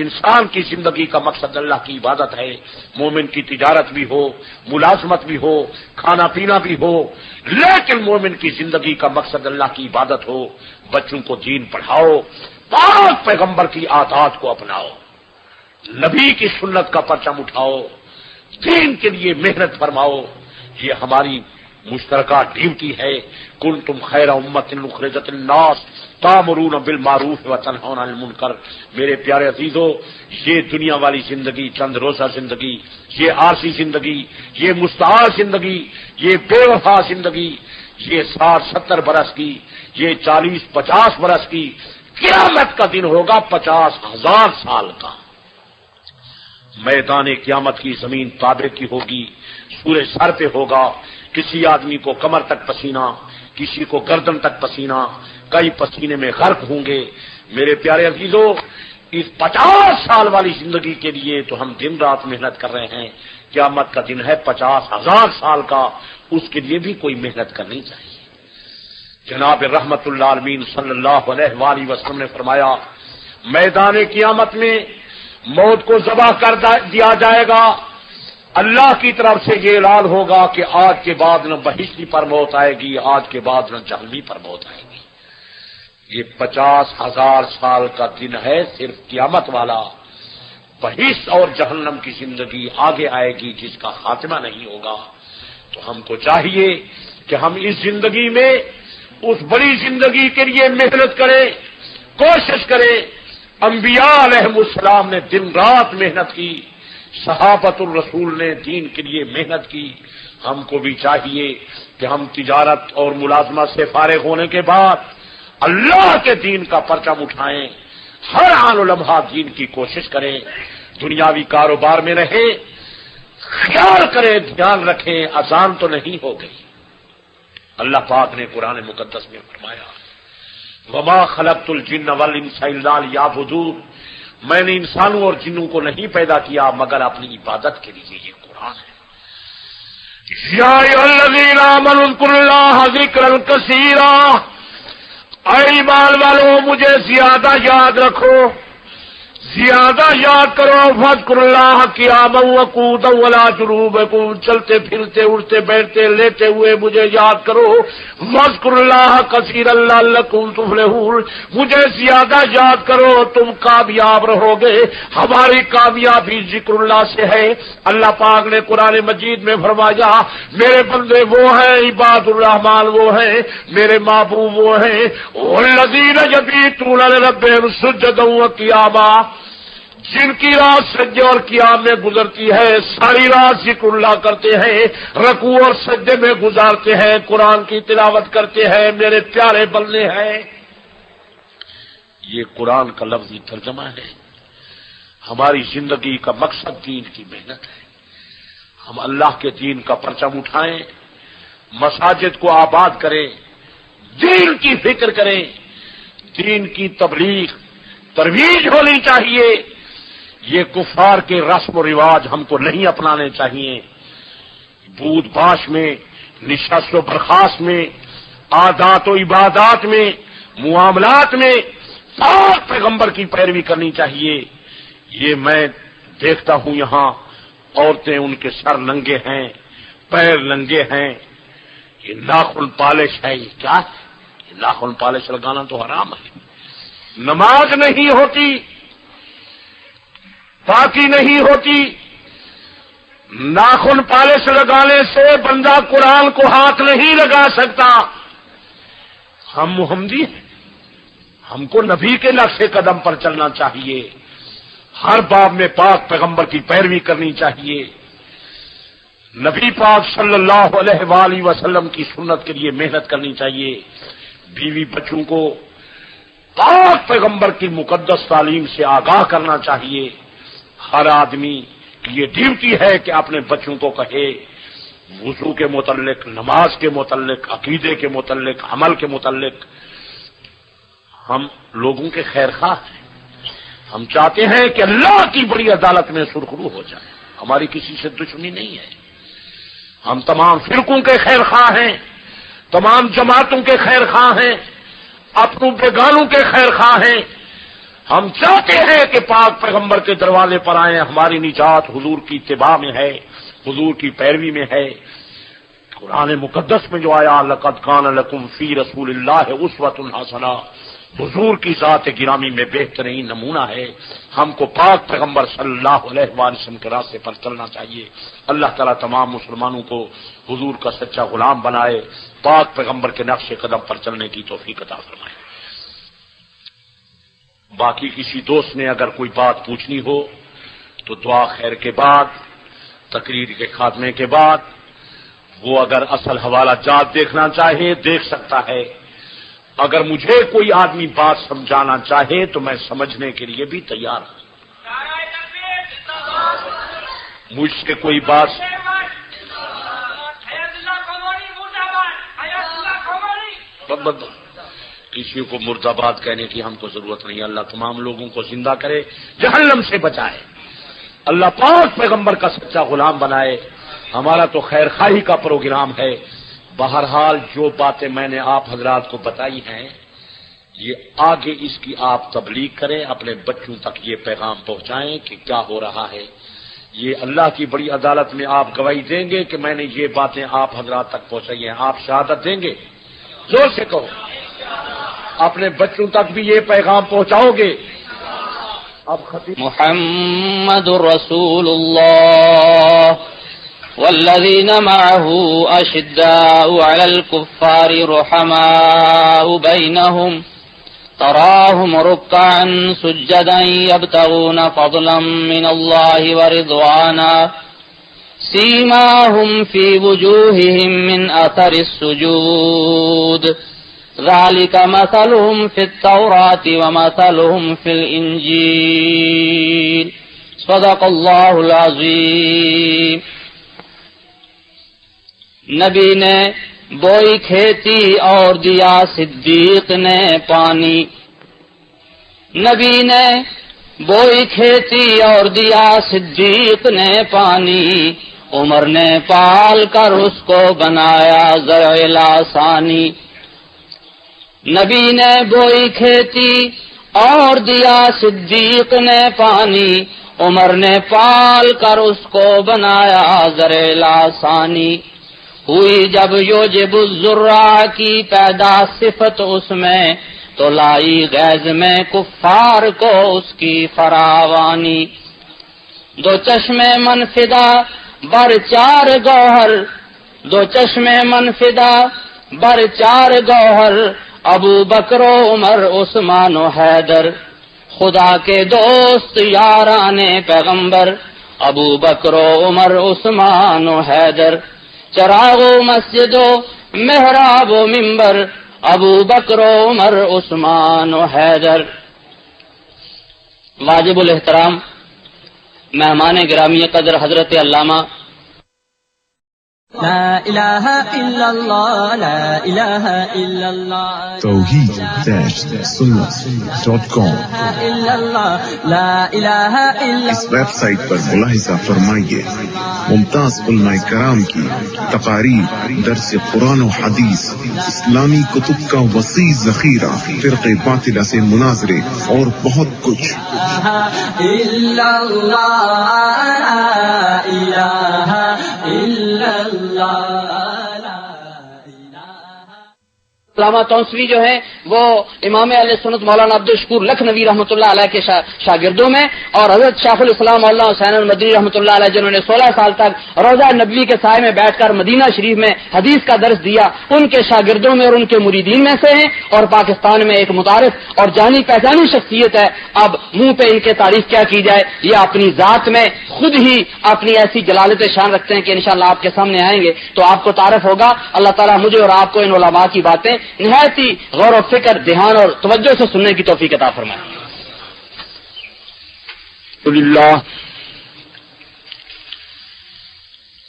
انسان کی زندگی کا مقصد اللہ کی عبادت ہے. مومن کی تجارت بھی ہو، ملازمت بھی ہو، کھانا پینا بھی ہو، لیکن مومن کی زندگی کا مقصد اللہ کی عبادت ہو. بچوں کو دین پڑھاؤ، پاک پیغمبر کی عادات کو اپناؤ، نبی کی سنت کا پرچم اٹھاؤ، دین کے لیے محنت فرماؤ. یہ ہماری مشترکہ ڈیوٹی ہے. کنتم خیر امت اخرجت للناس تامرون بالمعروف وتنہون عن المنکر. میرے پیارے عزیزو، یہ دنیا والی زندگی چند روزہ زندگی، یہ عارضی زندگی، یہ مستعار زندگی، یہ بے وفا زندگی، یہ 60-70 برس کی، یہ 40-50 برس کی، قیامت کا دن ہوگا 50,000 سال کا. میدان قیامت کی زمین تابع کی ہوگی، سورج سر پہ ہوگا. کسی آدمی کو کمر تک پسینہ، کسی کو گردن تک پسینہ، کئی پسینے میں غرق ہوں گے. میرے پیارے عزیزو، اس 50 سال والی زندگی کے لیے تو ہم دن رات محنت کر رہے ہیں. قیامت کا دن ہے 50,000 سال کا، اس کے لیے بھی کوئی محنت کرنی چاہیے. جناب رحمت اللہ عالمین صلی اللہ علیہ وآلہ وسلم نے فرمایا میدان قیامت میں موت کو ذبح کر دیا جائے گا. اللہ کی طرف سے یہ اعلان ہوگا کہ آج کے بعد نہ بہشتی پر موت آئے گی، آج کے بعد نہ جہنمی پر موت آئے گی. یہ 50,000 سال کا دن ہے صرف قیامت والا. بہشت اور جہنم کی زندگی آگے آئے گی جس کا خاتمہ نہیں ہوگا. تو ہم کو چاہیے کہ ہم اس زندگی میں اس بڑی زندگی کے لیے محنت کریں، کوشش کریں. انبیاء علیہ السلام نے دن رات محنت کی، صحابۃ الرسول نے دین کے لیے محنت کی. ہم کو بھی چاہیے کہ ہم تجارت اور ملازمت سے فارغ ہونے کے بعد اللہ کے دین کا پرچم اٹھائیں، ہر آن و لمحہ دین کی کوشش کریں. دنیاوی کاروبار میں رہیں، خیال کریں، دھیان رکھیں اذان تو نہیں ہو گئی. اللہ پاک نے قرآن مقدس میں فرمایا وما خلقت الجن والانس الا لیعبدون، میں نے انسانوں اور جنوں کو نہیں پیدا کیا مگر اپنی عبادت کے لیے. یہ قرآن ہے. یا ایھا الذین آمنوا اذکروا اللہ ذکرا کثیرا، اے ایمان والو مجھے زیادہ یاد رکھو، زیادہ یاد کرو، فاذکروا اللہ قیاما وقعودا وعلی جنوبکم، چلتے پھرتے اٹھتے بیٹھتے لیٹے ہوئے مجھے یاد کرو، واذکروا اللہ کثیرا لعلکم تفلحون، مجھے زیادہ یاد کرو تم کامیاب رہو گے۔ ہماری کامیابی ذکر اللہ سے ہے۔ اللہ پاک نے قرآن مجید میں فرمایا میرے بندے وہ ہیں، عباد الرحمان وہ ہیں، میرے محبوب وہ ہیں، والذین یبیتون لربہم سجدا وقیاما، جن کی رات سجدے اور قیام میں گزرتی ہے، ساری رات ذکر اللہ کرتے ہیں، رکوع اور سجدے میں گزارتے ہیں، قرآن کی تلاوت کرتے ہیں، میرے پیارے بندے ہیں۔ یہ قرآن کا لفظی ترجمہ ہے۔ ہماری زندگی کا مقصد دین کی محنت ہے۔ ہم اللہ کے دین کا پرچم اٹھائیں، مساجد کو آباد کریں، دین کی فکر کریں، دین کی تبلیغ ترویج ہونی چاہیے۔ یہ کفار کے رسم و رواج ہم کو نہیں اپنانے چاہیے۔ بود باش میں، نشست و برخاست میں، عادات و عبادات میں، معاملات میں پاک پیغمبر کی پیروی کرنی چاہیے۔ یہ میں دیکھتا ہوں یہاں عورتیں ان کے سر ننگے ہیں، پیر ننگے ہیں، یہ ناخن پالش ہے۔ یہ کیا ہے؟ یہ ناخن پالش لگانا تو حرام ہے۔ نماز نہیں ہوتی، پاکی نہیں ہوتی، ناخن پالش لگانے سے بندہ قرآن کو ہاتھ نہیں لگا سکتا۔ ہم محمدی ہیں، ہم کو نبی کے نقش قدم پر چلنا چاہیے، ہر باب میں پاک پیغمبر کی پیروی کرنی چاہیے، نبی پاک صلی اللہ علیہ وآلہ وسلم کی سنت کے لیے محنت کرنی چاہیے، بیوی بچوں کو پاک پیغمبر کی مقدس تعلیم سے آگاہ کرنا چاہیے۔ ہر آدمی کی یہ ڈیوٹی ہے کہ اپنے بچوں کو کہے وضو کے متعلق، نماز کے متعلق، عقیدے کے متعلق، عمل کے متعلق۔ ہم لوگوں کے خیر خواہ ہیں، ہم چاہتے ہیں کہ اللہ کی بڑی عدالت میں سرخرو ہو جائے، ہماری کسی سے دشمنی نہیں ہے۔ ہم تمام فرقوں کے خیر خواہ ہیں، تمام جماعتوں کے خیر خواہ ہیں، اپنوں بیگانوں کے خیر خواہ ہیں۔ ہم چاہتے ہیں کہ پاک پیغمبر کے دروازے پر آئیں، ہماری نجات حضور کی اتباع میں ہے، حضور کی پیروی میں ہے۔ قرآن مقدس میں جو آیا لقد کان لکم فی رسول اللہ اسوۃ حسنہ، حضور کی ذات گرامی میں بہترین نمونہ ہے۔ ہم کو پاک پیغمبر صلی اللہ علیہ وآلہ وسلم کے راستے پر چلنا چاہیے۔ اللہ تعالیٰ تمام مسلمانوں کو حضور کا سچا غلام بنائے، پاک پیغمبر کے نقش قدم پر چلنے کی توفیق عطا فرمائے۔ باقی کسی دوست نے اگر کوئی بات پوچھنی ہو تو دعا خیر کے بعد، تقریر کے خاتمے کے بعد، وہ اگر اصل حوالہ جات دیکھنا چاہے دیکھ سکتا ہے۔ اگر مجھے کوئی آدمی بات سمجھانا چاہے تو میں سمجھنے کے لیے بھی تیار ہوں۔ مجھ سے کوئی بات کسی کو مرد آباد کہنے کی ہم کو ضرورت نہیں۔ اللہ تمام لوگوں کو زندہ کرے، جہنم سے بچائے، اللہ پاک پیغمبر کا سچا غلام بنائے۔ ہمارا تو خیر خواہی کا پروگرام ہے۔ بہرحال جو باتیں میں نے آپ حضرات کو بتائی ہیں، یہ آگے اس کی آپ تبلیغ کریں، اپنے بچوں تک یہ پیغام پہنچائیں کہ کیا ہو رہا ہے۔ یہ اللہ کی بڑی عدالت میں آپ گواہی دیں گے کہ میں نے یہ باتیں آپ حضرات تک پہنچائی ہیں۔ آپ شہادت دیں گے؟ زور سے کہو۔ اپنے بچوں تک بھی یہ پیغام پہنچاؤ گے؟ اب محمد رسول اللہ والذین معه اشداء علی الكفار رحماء بینہم تراهم ركعا سجدا يبتغون فضلا من الله ورضوانا سيماهم في وجوههم من أثر السجود ذلك مثلهم في التوراة ومثلهم في الإنجيل صدق الله العظيم۔ نبی نے بوئی کھیتی اور دیا صدیق نے پانی، نبی نے بوئی کھیتی اور دیا صدیق نے پانی، عمر نے پال کر اس کو بنایا زرع لاسانی۔ نبی نے بوئی کھیتی اور دیا صدیق نے پانی، عمر نے پال کر اس کو بنایا زرِ لاسانی۔ ہوئی جب یوجب الذرا کی پیدا صفت اس میں، تو لائی غیظ میں کفار کو اس کی فراوانی۔ دو چشمے منفدہ بر چار گوہر، دو چشمے منفدہ بر چار گوہر، ابو بکر و عمر عثمان و حیدر، خدا کے دوست یاران پیغمبر، ابو بکر و عمر عثمان و حیدر، چراغ و مسجد و محراب و منبر، ابو بکر و عمر عثمان و حیدر۔ واجب الاحترام مہمان گرامی قدر حضرت علامہ لا الہ الا اللہ، لا الہ الا اللہ، توحید-سنت.com لا الہ الا اس ویب سائٹ پر ملاحظہ فرمائیے ممتاز علماء کرام کی تقاریر، درس قرآن و حدیث، اسلامی کتب کا وسیع ذخیرہ، فرقے باطلہ سے مناظرے اور بہت کچھ۔ الا اللہ، لا الہ الا اللہ۔ علامہ تونسوی جو ہے وہ امام اہل سنت مولانا عبدالشکور لکھنوی رحمۃ اللہ علیہ کے شاگردوں میں، اور حضرت شیخ الاسلام مولانا حسین المدنی رحمۃ اللہ علیہ جنہوں نے 16 سال تک روضہ نبوی کے سائے میں بیٹھ کر مدینہ شریف میں حدیث کا درس دیا، ان کے شاگردوں میں اور ان کے مریدین میں سے ہیں، اور پاکستان میں ایک متعارف اور جانی پہچانی شخصیت ہے۔ اب منہ پہ ان کے تعریف کیا کی جائے، یہ اپنی ذات میں خود ہی اپنی ایسی جلالت شان رکھتے ہیں کہ انشاءاللہ آپ کے سامنے آئیں گے تو آپ کو تعارف ہوگا۔ اللہ تعالیٰ مجھے اور آپ کو ان علماء کی باتیں نہایت ہی غور و فکر، دھیان اور توجہ سے سننے کی توفیق عطا فرمائے۔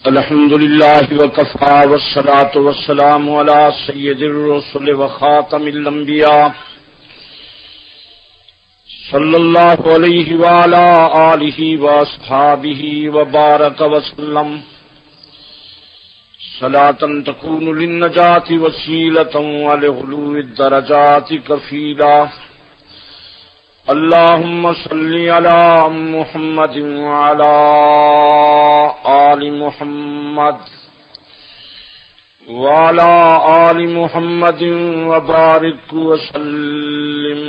الحمد للہ وکفا والصلاة والسلام علی سید الرسل وخاتم الانبیاء صلی اللہ علیہ وعلی آلہ واصحابہ وبارک وسلم صلاة تكون للنجاة وسيلة ولعلو الدرجات كفيلا۔ اللهم صل على محمد وعلى آل محمد وعلى آل محمد وبارك وسلم۔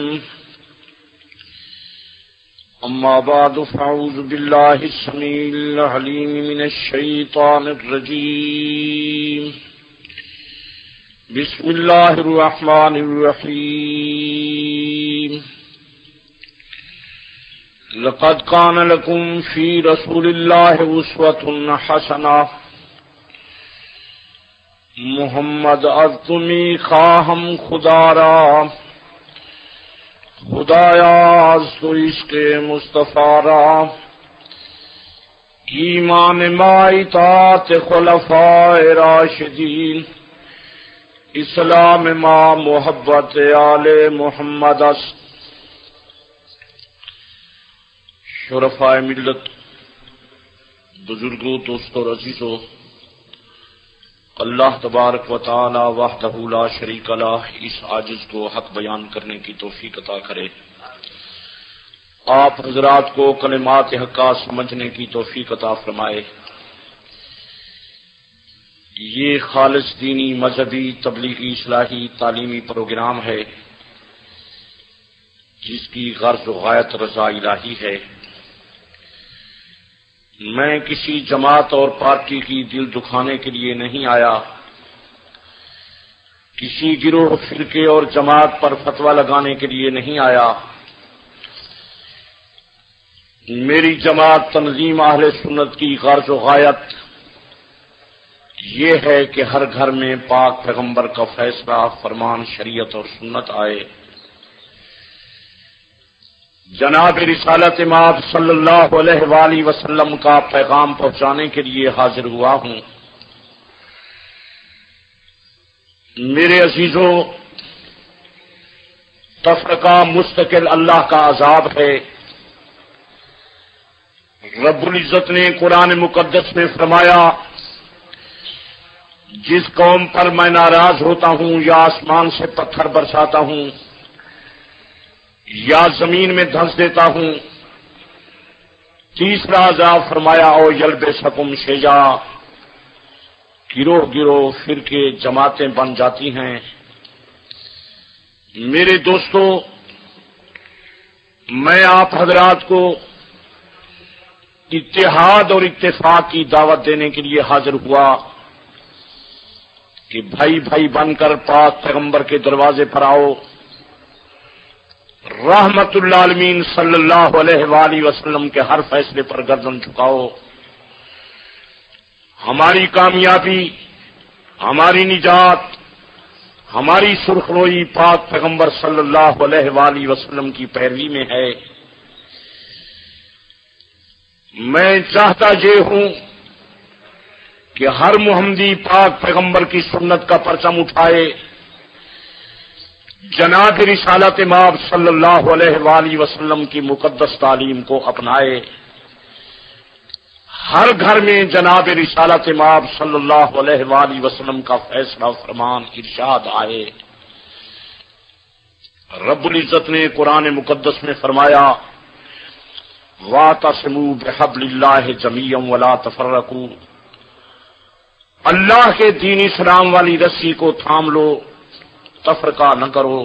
اما بعد فاعوذ باللہ السمیع العلیم من الشیطان الرجیم، بسم اللہ الرحمن الرحیم۔ لقد کان لکم فی رسول اللہ اسوۃ حسنہ۔ محمد از تمی خواہم خدا را، خدایا از تو عشق مصطفیٰ را، ایمان ما اطاعت خلفاء راشدین، اسلام ما محبت آل محمد است۔ شرفاء ملت، بزرگوں، دوستوں اور عزیزوں، اللہ تبارک و تعالی وحدہ لا شریک لہ اس عاجز کو حق بیان کرنے کی توفیق عطا کرے۔ آپ حضرات کو کلمات حقہ سمجھنے کی توفیق عطا فرمائے۔ یہ خالص دینی، مذہبی، تبلیغی، اصلاحی، تعلیمی پروگرام ہے جس کی غرض و غایت رضا الہی ہے۔ میں کسی جماعت اور پارٹی کی دل دکھانے کے لیے نہیں آیا، کسی گروہ، فرقے اور جماعت پر فتویٰ لگانے کے لیے نہیں آیا۔ میری جماعت تنظیم اہل سنت کی غرض و غایت یہ ہے کہ ہر گھر میں پاک پیغمبر کا فیصلہ، فرمان، شریعت اور سنت آئے۔ جناب رسالت مآب صلی اللہ علیہ وآلہ وسلم کا پیغام پہنچانے کے لیے حاضر ہوا ہوں۔ میرے عزیزوں، تفرقہ مستقل اللہ کا عذاب ہے۔ رب العزت نے قرآن مقدس میں فرمایا، جس قوم پر میں ناراض ہوتا ہوں یا آسمان سے پتھر برساتا ہوں، یا زمین میں دھنس دیتا ہوں. تیسرا عذاب فرمایا او یلبسکم شیعا، گروہ گروہ فرقے جماعتیں بن جاتی ہیں. میرے دوستو، میں آپ حضرات کو اتحاد اور اتفاق کی دعوت دینے کے لیے حاضر ہوا کہ بھائی بھائی بن کر پاک پیغمبر کے دروازے پر آؤ، رحمت اللہ عالمین صلی اللہ علیہ وآلہ وسلم کے ہر فیصلے پر گردن جھکاؤ. ہماری کامیابی، ہماری نجات، ہماری سرخروئی پاک پیغمبر صلی اللہ علیہ وآلہ وسلم کی پیروی میں ہے. میں چاہتا یہ ہوں کہ ہر محمدی پاک پیغمبر کی سنت کا پرچم اٹھائے، جناب رسالت مآب صلی اللہ علیہ وآلہ وسلم کی مقدس تعلیم کو اپنائے، ہر گھر میں جناب رسالت مآب صلی اللہ علیہ وآلہ وسلم کا فیصلہ فرمان ارشاد آئے. رب العزت نے قرآن مقدس میں فرمایا وَاعْتَصِمُوا بِحَبْلِ اللَّهِ جَمِيعًا وَلَا تَفَرَّقُوا، اللہ کے دین اسلام والی رسی کو تھام لو، تفرقہ نہ کرو.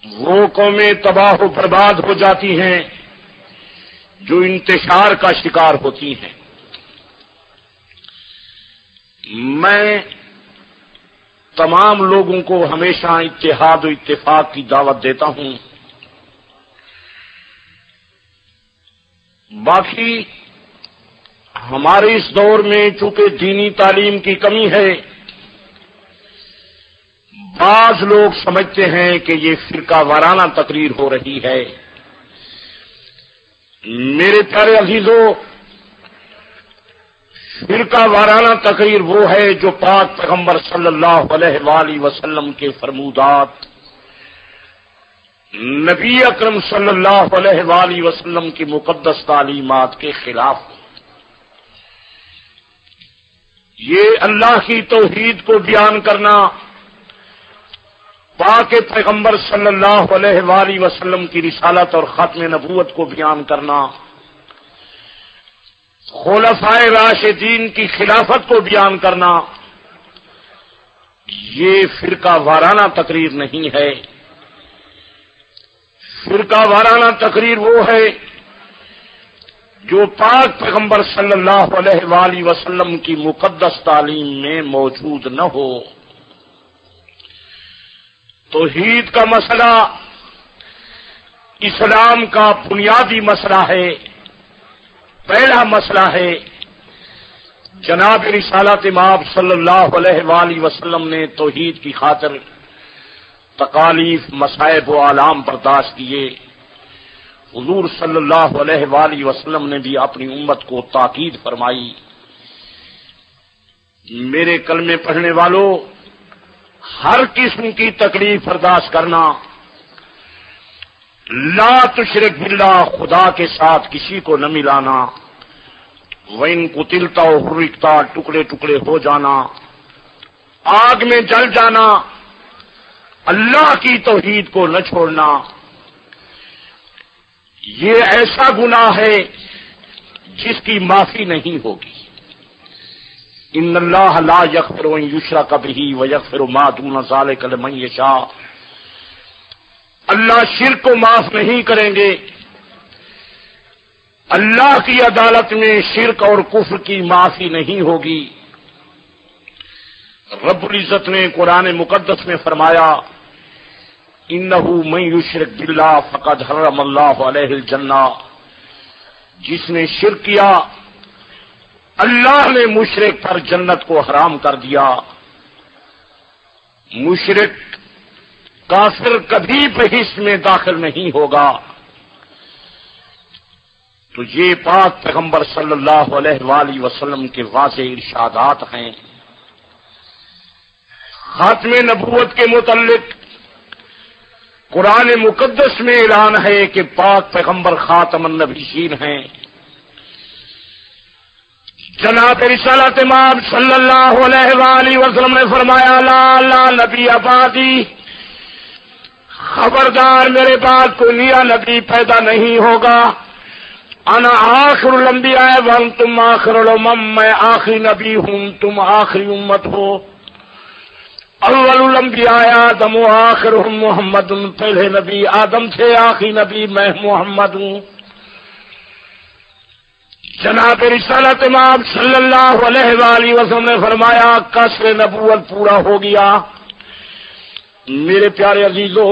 وہ قومیں تباہ و برباد ہو جاتی ہیں جو انتشار کا شکار ہوتی ہیں. میں تمام لوگوں کو ہمیشہ اتحاد و اتفاق کی دعوت دیتا ہوں. باقی ہمارے اس دور میں چونکہ دینی تعلیم کی کمی ہے، بعض لوگ سمجھتے ہیں کہ یہ فرقہ وارانہ تقریر ہو رہی ہے. میرے پیارے عزیزوں، فرقہ وارانہ تقریر وہ ہے جو پاک پیغمبر صلی اللہ علیہ وآلہ وسلم کے فرمودات، نبی اکرم صلی اللہ علیہ وآلہ وسلم کی مقدس تعلیمات کے خلاف. یہ اللہ کی توحید کو بیان کرنا، پاک پیغمبر صلی اللہ علیہ وآلہ وسلم کی رسالت اور ختم نبوت کو بیان کرنا، خلفائے راشدین کی خلافت کو بیان کرنا، یہ فرقہ وارانہ تقریر نہیں ہے. فرقہ وارانہ تقریر وہ ہے جو پاک پیغمبر صلی اللہ علیہ وآلہ وسلم کی مقدس تعلیم میں موجود نہ ہو. توحید کا مسئلہ اسلام کا بنیادی مسئلہ ہے، پہلا مسئلہ ہے. جناب رسالت مآب صلی اللہ علیہ وآلہ وسلم نے توحید کی خاطر تکالیف، مصائب و آلام برداشت کیے. حضور صلی اللہ علیہ وآلہ وسلم نے بھی اپنی امت کو تاکید فرمائی. میرے کلمے پڑھنے والوں، ہر قسم کی تکلیف برداشت کرنا، لا تشرک باللہ، خدا کے ساتھ کسی کو نہ ملانا، وَإِن قُتِلْتَ وَحُرِّقْتَ، ٹکڑے ٹکڑے ہو جانا، آگ میں جل جانا، اللہ کی توحید کو نہ چھوڑنا، یہ ایسا گناہ ہے جس کی معافی نہیں ہوگی. ان اللہ لا یغفر ان یشرک بہ ویغفر ما دون ذلک لمن یشاء، اللہ شرک کو معاف نہیں کریں گے. اللہ کی عدالت میں شرک اور کفر کی معافی نہیں ہوگی. رب العزت نے قرآن مقدس میں فرمایا انہ من یشرک باللہ فقد حرم اللہ علیہ الجنہ، جس نے شرک کیا اللہ نے مشرک پر جنت کو حرام کر دیا. مشرک کافر کبھی بہشت میں داخل نہیں ہوگا. تو یہ پاک پیغمبر صلی اللہ علیہ وآلہ وسلم کے واضح ارشادات ہیں. خاتم نبوت کے متعلق قرآن مقدس میں اعلان ہے کہ پاک پیغمبر خاتم النبیین ہیں. جناب رسالت مآب صلی اللہ علیہ وآلہ وسلم نے فرمایا لا نبی بعدی، خبردار میرے بعد کوئی نیا نبی پیدا نہیں ہوگا. انا آخر الانبیاء وانتم آخر الامم، میں آخری نبی ہوں، تم آخری امت ہو. اول الانبیاء آدم و آخرهم محمد، پہلے نبی آدم تھے، آخری نبی میں محمد ہوں. جناب رسالت امام صلی اللہ علیہ وآلہ وسلم نے فرمایا قصر نبوت پورا ہو گیا. میرے پیارے عزیزو،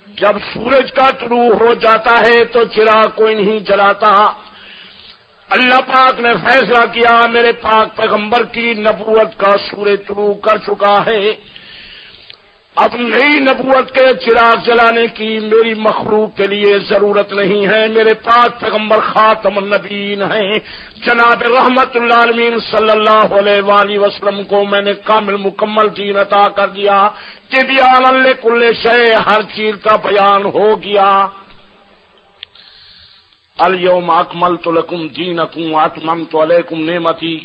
جب سورج کا طلوع ہو جاتا ہے تو چراغ کوئی نہیں جلاتا. اللہ پاک نے فیصلہ کیا میرے پاک پیغمبر کی نبوت کا سورج طلوع کر چکا ہے، اب نئی نبوت کے چراغ جلانے کی میری مخلوق کے لیے ضرورت نہیں ہے. میرے پاک پیغمبر خاتم النبیین ہیں، جناب رحمت اللہ عالمین صلی اللہ علیہ وآلہ وسلم کو میں نے کامل مکمل دین عطا کر دیا کہ بیان لکل شے، ہر چیز کا بیان ہو گیا. الیوم اکملت لکم دینکم واتممت علیکم نعمتی،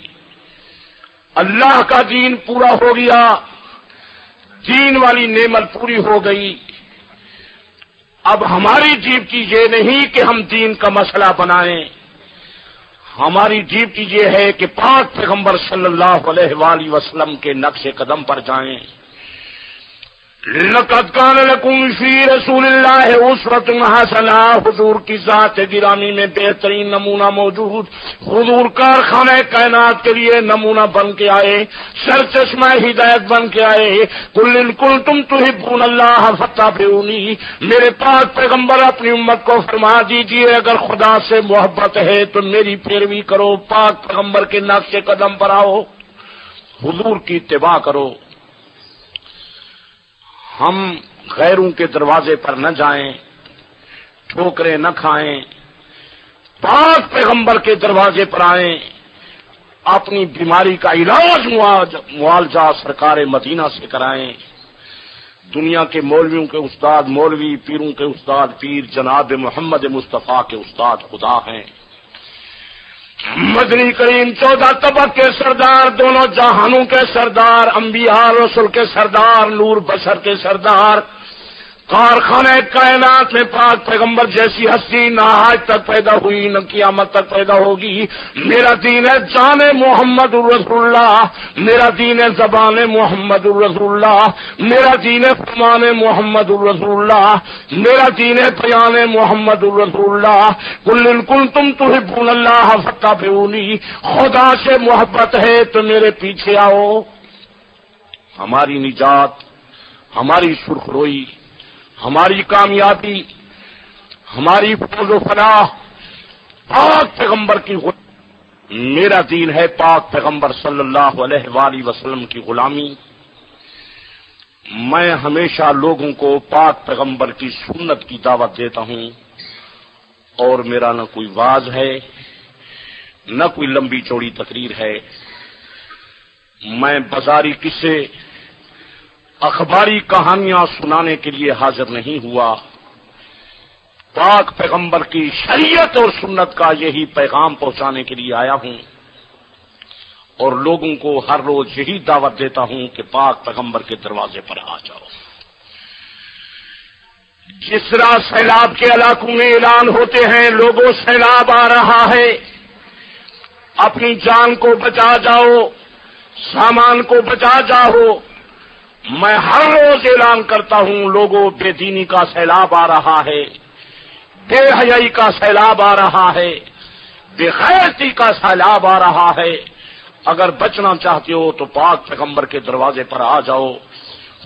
اللہ کا دین پورا ہو گیا، دین والی نعمت پوری ہو گئی. اب ہماری ڈیوٹی یہ نہیں کہ ہم دین کا مسئلہ بنائیں، ہماری ڈیوٹی یہ ہے کہ پاک پیغمبر صلی اللہ علیہ وآلہ وسلم کے نقش قدم پر جائیں. لقد کان لکم فی رسول اللہ اسوۃ حسنہ، حضور کی ذات گرامی میں بہترین نمونہ موجود. حضور کارخانہ کائنات کے لیے نمونہ بن کے آئے، سرچشمہ ہدایت بن کے آئے. قل ان کنتم تحبون اللہ فاتبعونی، میرے پاک پیغمبر اپنی امت کو فرما دیجیے اگر خدا سے محبت ہے تو میری پیروی کرو، پاک پیغمبر کے نقش قدم پر آؤ، حضور کی اتباع کرو. ہم غیروں کے دروازے پر نہ جائیں، ٹھوکریں نہ کھائیں، پاک پیغمبر کے دروازے پر آئیں، اپنی بیماری کا علاج معالجہ سرکار مدینہ سے کرائیں. دنیا کے مولویوں کے استاد مولوی، پیروں کے استاد پیر جناب محمد مصطفیٰ کے استاد خدا ہیں. مدنی کریم 14 طبق کے سردار، دونوں جہانوں کے سردار، انبیاء رسول کے سردار، نور بشر کے سردار، کارخانہ کائنات میں پاک پیغمبر جیسی ہستی نہ آج تک پیدا ہوئی نہ قیامت تک پیدا ہوگی. میرا دین ہے جان محمد الرسول اللہ، میرا دین ہے زبان محمد الرسول اللہ، میرا دین ہے فرمان محمد الرسول اللہ، میرا دین ہے بیان محمد الرسول اللہ. قل ان کنتم تحبون اللہ فاتبعونی، خدا سے محبت ہے تو میرے پیچھے آؤ. ہماری نجات، ہماری سرخروئی، ہماری کامیابی، ہماری فوز و فلاح پاک پیغمبر کی میرا دین ہے پاک پیغمبر صلی اللہ علیہ وآلہ وسلم کی غلامی. میں ہمیشہ لوگوں کو پاک پیغمبر کی سنت کی دعوت دیتا ہوں، اور میرا نہ کوئی واز ہے نہ کوئی لمبی چوڑی تقریر ہے. میں بازاری قصے، اخباری کہانیاں سنانے کے لیے حاضر نہیں ہوا. پاک پیغمبر کی شریعت اور سنت کا یہی پیغام پہنچانے کے لیے آیا ہوں، اور لوگوں کو ہر روز یہی دعوت دیتا ہوں کہ پاک پیغمبر کے دروازے پر آ جاؤ. جس طرح سیلاب کے علاقوں میں اعلان ہوتے ہیں لوگوں سیلاب آ رہا ہے، اپنی جان کو بچا جاؤ، سامان کو بچا جاؤ، میں ہر روز اعلان کرتا ہوں لوگوں بے دینی کا سیلاب آ رہا ہے، بے حیائی کا سیلاب آ رہا ہے، بے غیرتی کا سیلاب آ رہا ہے. اگر بچنا چاہتے ہو تو پاک پیغمبر کے دروازے پر آ جاؤ.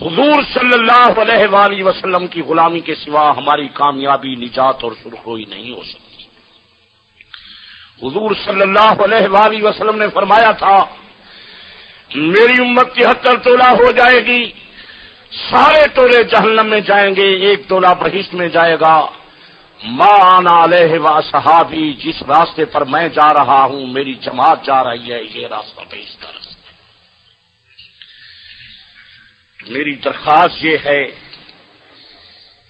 حضور صلی اللہ علیہ وآلہ وسلم کی غلامی کے سوا ہماری کامیابی، نجات اور سرخروئی نہیں ہو سکتی. حضور صلی اللہ علیہ وآلہ وسلم نے فرمایا تھا میری امت 73 تولہ ہو جائے گی، سارے تولے جہنم میں جائیں گے، ایک تولہ بہشت میں جائے گا. ما انا علیہ واصحابی، جس راستے پر میں جا رہا ہوں میری جماعت جا رہی ہے، یہ راستہ بہشت کا راستہ. میری درخواست یہ ہے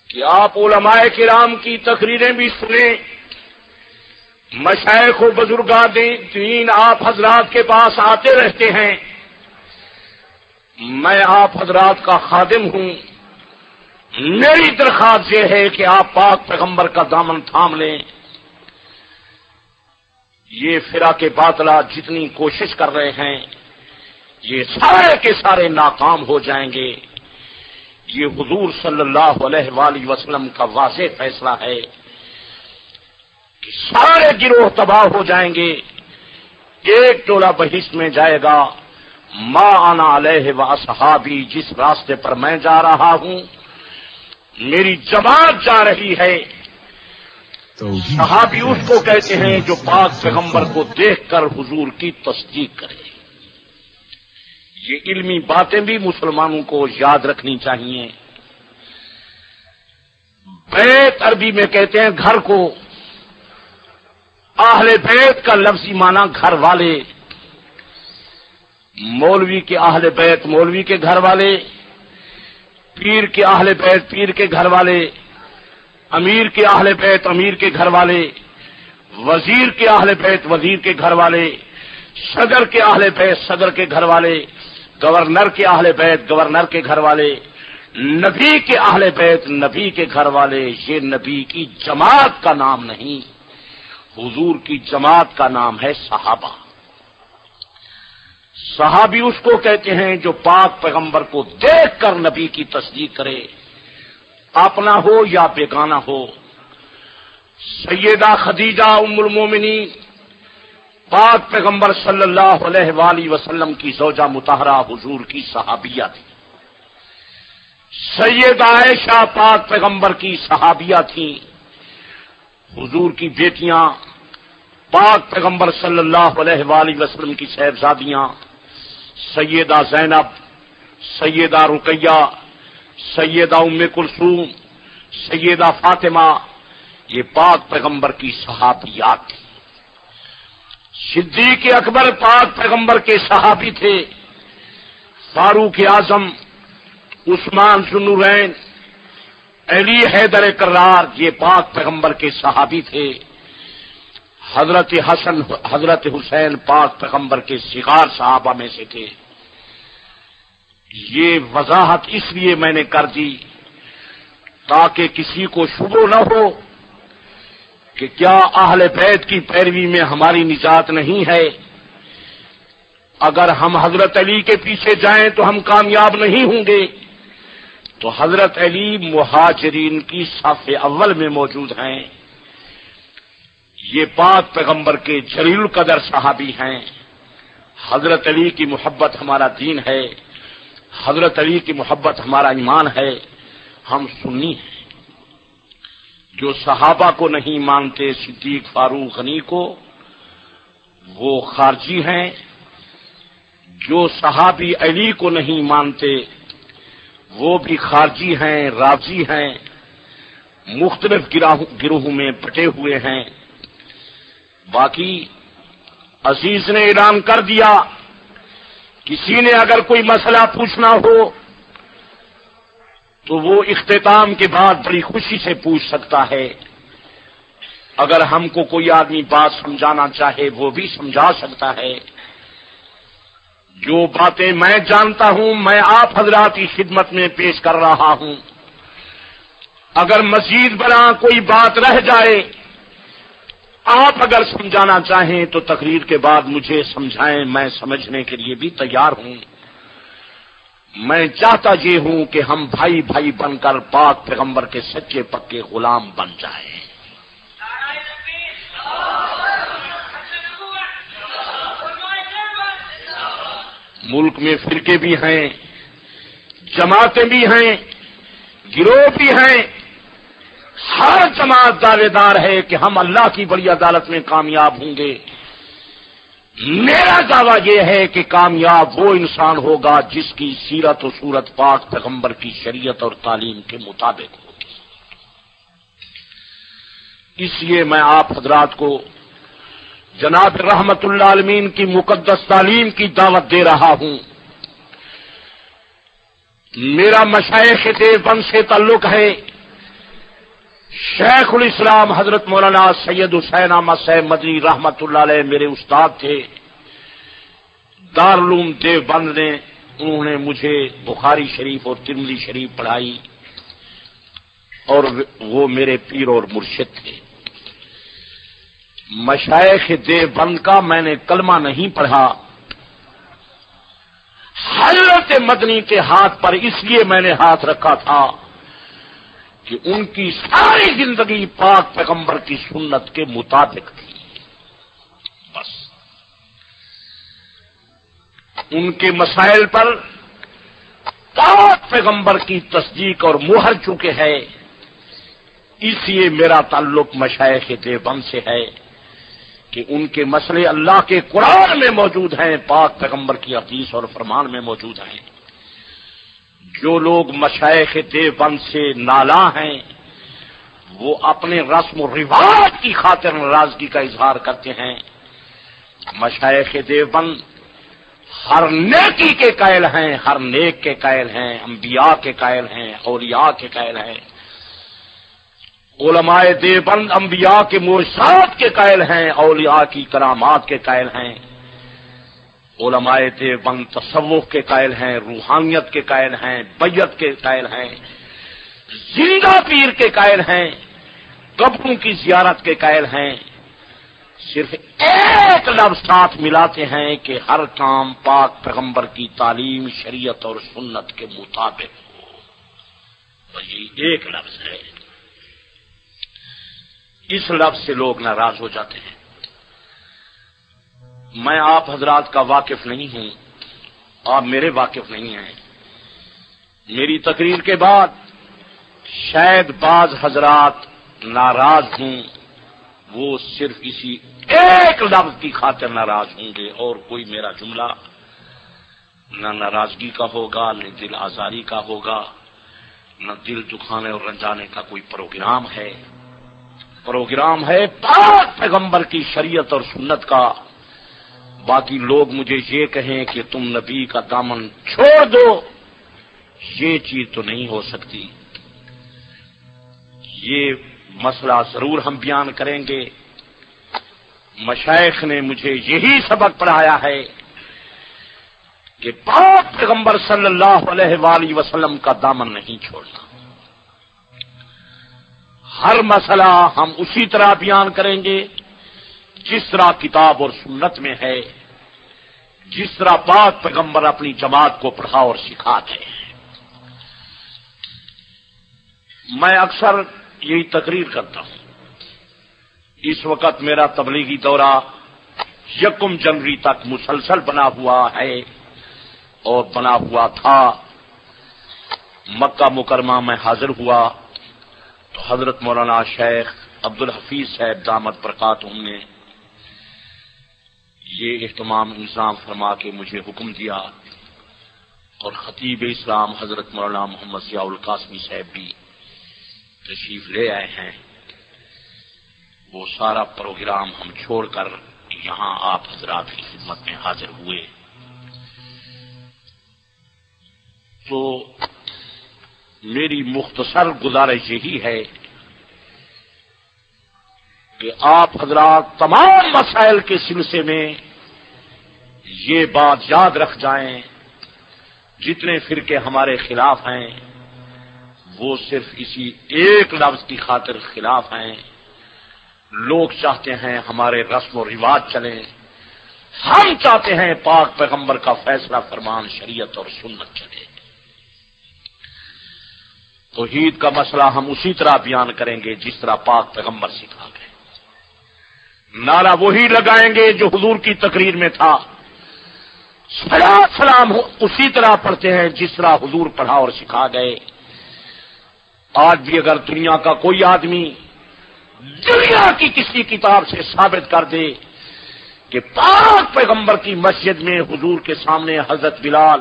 کہ آپ علماء کرام کی تقریریں بھی سنیں، مشائخ و بزرگان دین آپ حضرات کے پاس آتے رہتے ہیں. میں آپ حضرات کا خادم ہوں، میری درخواست یہ ہے کہ آپ پاک پیغمبر کا دامن تھام لیں. یہ فراق باطلہ جتنی کوشش کر رہے ہیں یہ سارے کے سارے ناکام ہو جائیں گے. یہ حضور صلی اللہ علیہ وآلہ وسلم کا واضح فیصلہ ہے کہ سارے گروہ تباہ ہو جائیں گے. ایک ٹولہ بہشت میں جائے گا. ما انا علیہ واصحابی، جس راستے پر میں جا رہا ہوں میری جماعت جا رہی ہے. صحابی اس کو کہتے ہیں جو پاک پیغمبر کو دیکھ کر حضور کی تصدیق کرے. یہ علمی باتیں بھی مسلمانوں کو یاد رکھنی چاہیے. بیت عربی میں کہتے ہیں گھر کو. اہل بیت کا لفظی معنی گھر والے. مولوی کے اہل بیت مولوی کے گھر والے، پیر کے اہل بیت پیر کے گھر والے، امیر کے اہل بیت امیر کے گھر والے، وزیر کے اہل بیت وزیر کے گھر والے، صدر کے اہل بیت صدر کے گھر والے، گورنر کے اہل بیت گورنر کے گھر والے، نبی کے اہل بیت نبی کے گھر والے. یہ نبی کی جماعت کا نام نہیں، حضور کی جماعت کا نام ہے صحابہ. صحابی اس کو کہتے ہیں جو پاک پیغمبر کو دیکھ کر نبی کی تصدیق کرے، اپنا ہو یا بیگانہ ہو. سیدہ خدیجہ ام المومنین پاک پیغمبر صلی اللہ علیہ وآلہ وسلم کی زوجہ مطہرہ حضور کی صحابیہ تھی. سیدہ عائشہ پاک پیغمبر کی صحابیہ تھیں. حضور کی بیٹیاں پاک پیغمبر صلی اللہ علیہ وآلہ وسلم کی صاحبزادیاں سیدہ زینب، سیدہ رقیہ، سیدہ ام کلثوم، سیدہ فاطمہ، یہ پاک پیغمبر کی صحابیات تھیں. صدیق اکبر پاک پیغمبر کے صحابی تھے. فاروق اعظم، عثمان ذو النورین، علی حیدر کرار، یہ پاک پیغمبر کے صحابی تھے. حضرت حسن حضرت حسین پاک پیغمبر کے صغار صحابہ میں سے تھے. یہ وضاحت اس لیے میں نے کر دی تاکہ کسی کو شبہ نہ ہو کہ کیا اہل بیت کی پیروی میں ہماری نجات نہیں ہے. اگر ہم حضرت علی کے پیچھے جائیں تو ہم کامیاب نہیں ہوں گے. تو حضرت علی مہاجرین کی صف اول میں موجود ہیں. یہ پاک پیغمبر کے جلیل القدر صحابی ہیں. حضرت علی کی محبت ہمارا دین ہے، حضرت علی کی محبت ہمارا ایمان ہے. ہم سنی ہیں. جو صحابہ کو نہیں مانتے صدیق فاروق غنی کو، وہ خارجی ہیں. جو صحابی علی کو نہیں مانتے وہ بھی خارجی ہیں، رافضی ہیں، مختلف گروہوں میں بٹے ہوئے ہیں. باقی عزیز نے اعلان کر دیا کسی نے اگر کوئی مسئلہ پوچھنا ہو تو وہ اختتام کے بعد بڑی خوشی سے پوچھ سکتا ہے. اگر ہم کو کوئی آدمی بات سمجھانا چاہے وہ بھی سمجھا سکتا ہے. جو باتیں میں جانتا ہوں میں آپ حضرات کی خدمت میں پیش کر رہا ہوں. اگر مزید بنا کوئی بات رہ جائے، آپ اگر سمجھانا چاہیں تو تقریر کے بعد مجھے سمجھائیں، میں سمجھنے کے لیے بھی تیار ہوں. میں چاہتا یہ ہوں کہ ہم بھائی بھائی بن کر پاک پیغمبر کے سچے پکے غلام بن جائیں. ملک میں فرقے بھی ہیں، جماعتیں بھی ہیں، گروہ بھی ہیں. ہر جماعت دعوے دار ہے کہ ہم اللہ کی بڑی عدالت میں کامیاب ہوں گے. میرا دعویٰ یہ ہے کہ کامیاب وہ انسان ہوگا جس کی سیرت و صورت پاک پیغمبر کی شریعت اور تعلیم کے مطابق ہوگی. اس لیے میں آپ حضرات کو جناب رحمت اللہ عالمین کی مقدس تعلیم کی دعوت دے رہا ہوں. میرا مشائخ دیوبند سے تعلق ہے. شیخ الاسلام حضرت مولانا سید حسین احمد صاحب مدنی رحمت اللہ علیہ میرے استاد تھے. دارالعلوم دیوبند نے انہوں نے مجھے بخاری شریف اور ترمذی شریف پڑھائی. اور وہ میرے پیر اور مرشد تھے۔ مشائخ دیوبند کا میں نے کلمہ نہیں پڑھا، حضرت مدنی کے ہاتھ پر اس لیے میں نے ہاتھ رکھا تھا کہ ان کی ساری زندگی پاک پیغمبر کی سنت کے مطابق تھی۔ بس ان کے مسائل پر پاک پیغمبر کی تصدیق اور مہر چکے ہے، اس لیے میرا تعلق مشائخ دیوبند سے ہے کہ ان کے مسئلے اللہ کے قرآن میں موجود ہیں، پاک پیغمبر کی حدیث اور فرمان میں موجود ہیں۔ جو لوگ مشائخ دیوبند سے نالاں ہیں وہ اپنے رسم و رواج کی خاطر ناراضگی کا اظہار کرتے ہیں۔ مشائخ دیوبند ہر نیکی کے قائل ہیں، ہر نیک کے قائل ہیں، انبیاء کے قائل ہیں، اولیاء کے قائل ہیں۔ علماء دیوبند انبیاء کے معجزات کے قائل ہیں، اولیاء کی کرامات کے قائل ہیں۔ علماء دیوبند تصوف کے قائل ہیں، روحانیت کے قائل ہیں، بیعت کے قائل ہیں، زندہ پیر کے قائل ہیں، قبروں کی زیارت کے قائل ہیں۔ صرف ایک لفظ ساتھ ملاتے ہیں کہ ہر کام پاک پیغمبر کی تعلیم، شریعت اور سنت کے مطابق ہو، بس یہ ایک لفظ ہے۔ اس لفظ سے لوگ ناراض ہو جاتے ہیں۔ میں آپ حضرات کا واقف نہیں ہوں، آپ میرے واقف نہیں ہیں۔ میری تقریر کے بعد شاید بعض حضرات ناراض ہوں، وہ صرف اسی ایک لفظ کی خاطر ناراض ہوں گے، اور کوئی میرا جملہ نہ ناراضگی کا ہوگا، نہ دل آزاری کا ہوگا، نہ دل دکھانے اور رنجانے کا کوئی پروگرام ہے۔ پروگرام ہے پاک پیغمبر کی شریعت اور سنت کا۔ باقی لوگ مجھے یہ کہیں کہ تم نبی کا دامن چھوڑ دو، یہ چیز تو نہیں ہو سکتی۔ یہ مسئلہ ضرور ہم بیان کریں گے۔ مشائخ نے مجھے یہی سبق پڑھایا ہے کہ پاک پیغمبر صلی اللہ علیہ وآلہ وسلم کا دامن نہیں چھوڑنا۔ ہر مسئلہ ہم اسی طرح بیان کریں گے جس طرح کتاب اور سنت میں ہے، جس طرح پاک پیغمبر اپنی جماعت کو پڑھا اور سکھاتے ہیں۔ میں اکثر یہی تقریر کرتا ہوں۔ اس وقت میرا تبلیغی دورہ 1 جنوری تک مسلسل بنا ہوا ہے اور بنا ہوا تھا۔ مکہ مکرمہ میں حاضر ہوا تو حضرت مولانا شیخ عبدالحفیظ صاحب دامت برکاتہم نے یہ اہتمام انتظام فرما کے مجھے حکم دیا، اور خطیب اسلام حضرت مولانا محمد ضیاء القاسمی صاحب بھی تشریف لے آئے ہیں۔ وہ سارا پروگرام ہم چھوڑ کر یہاں آپ حضرات کی خدمت میں حاضر ہوئے۔ تو میری مختصر گزارش یہی ہے کہ آپ حضرات تمام مسائل کے سلسلے میں یہ بات یاد رکھ جائیں، جتنے فرقے ہمارے خلاف ہیں وہ صرف اسی ایک لفظ کی خاطر خلاف ہیں۔ لوگ چاہتے ہیں ہمارے رسم و رواج چلیں، ہم چاہتے ہیں پاک پیغمبر کا فیصلہ فرمان شریعت اور سنت چلے۔ توحید کا مسئلہ ہم اسی طرح بیان کریں گے جس طرح پاک پیغمبر سکھا گئے۔ نعرہ وہی لگائیں گے جو حضور کی تقریر میں تھا، سلام اسی طرح پڑھتے ہیں جس طرح حضور پڑھا اور سکھا گئے۔ آج بھی اگر دنیا کا کوئی آدمی دنیا کی کسی کتاب سے ثابت کر دے کہ پاک پیغمبر کی مسجد میں حضور کے سامنے حضرت بلال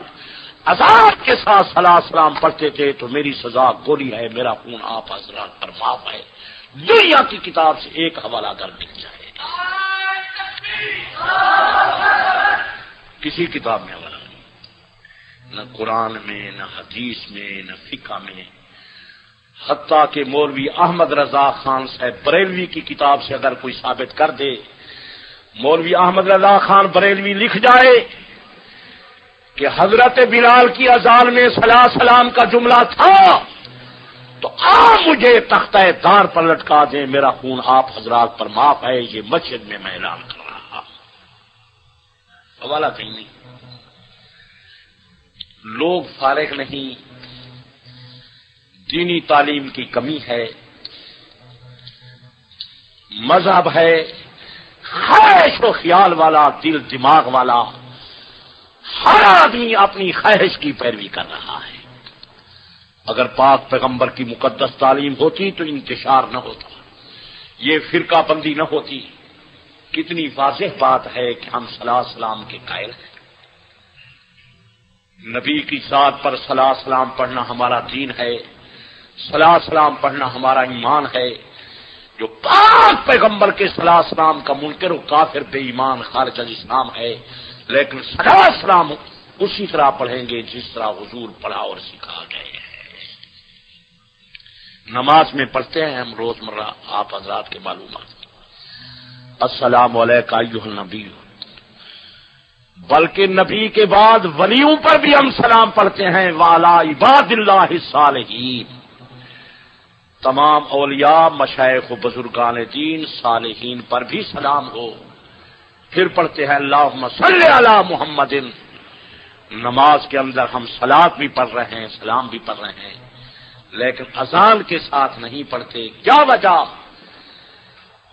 اذان کے ساتھ سلام پڑھتے تھے تو میری سزا گولی ہے، میرا خون آپ حضرات پر معاف ہے، دنیا کی کتاب سے ایک حوالہ اگر مل جائے، کسی کتاب میں حوالہ نہیں، نہ قرآن میں، نہ حدیث میں، نہ فقہ میں۔ حتیٰ کہ مولوی احمد رضا خان صاحب بریلوی کی کتاب سے اگر کوئی ثابت کر دے، مولوی احمد رضا خان بریلوی لکھ جائے کہ حضرت بلال کی اذان میں سلام کا جملہ تھا تو آپ مجھے تختہ دار پر لٹکا دیں، میرا خون آپ حضرات پر معاف ہے، یہ مسجد میں میں اعلان کر رہا۔ حوالہ کہیں نہیں، لوگ فارغ نہیں، دینی تعلیم کی کمی ہے، مذہب ہے خواہش و خیال والا، دل دماغ والا، ہر آدمی اپنی خواہش کی پیروی کر رہا ہے۔ اگر پاک پیغمبر کی مقدس تعلیم ہوتی تو انتشار نہ ہوتا، یہ فرقہ بندی نہ ہوتی۔ کتنی واضح بات ہے کہ ہم صلی اللہ علیہ وسلم کے قائل ہیں، نبی کی ذات پر صلی اللہ علیہ وسلم پڑھنا ہمارا دین ہے، صلی اللہ علیہ وسلم پڑھنا ہمارا ایمان ہے۔ جو پاک پیغمبر کے صلی اللہ علیہ وسلم کا منکر و کافر بے ایمان خارج الاسلام ہے، لیکن صلی اللہ علیہ وسلم اسی طرح پڑھیں گے جس طرح حضور پڑھا اور سکھا گئے ہیں۔ نماز میں پڑھتے ہیں ہم روزمرہ، آپ حضرات کے معلومات، السلام علیکہ ایھا النبی، بلکہ نبی کے بعد ولیوں پر بھی ہم سلام پڑھتے ہیں، وعلی عباد اللہ الصالحین، تمام اولیاء، مشائخ و بزرگان دین، صالحین پر بھی سلام ہو۔ پھر پڑھتے ہیں اللہم صلی علی محمد، نماز کے اندر ہم صلاۃ بھی پڑھ رہے ہیں، سلام بھی پڑھ رہے ہیں، لیکن اذان کے ساتھ نہیں پڑھتے۔ کیا وجہ؟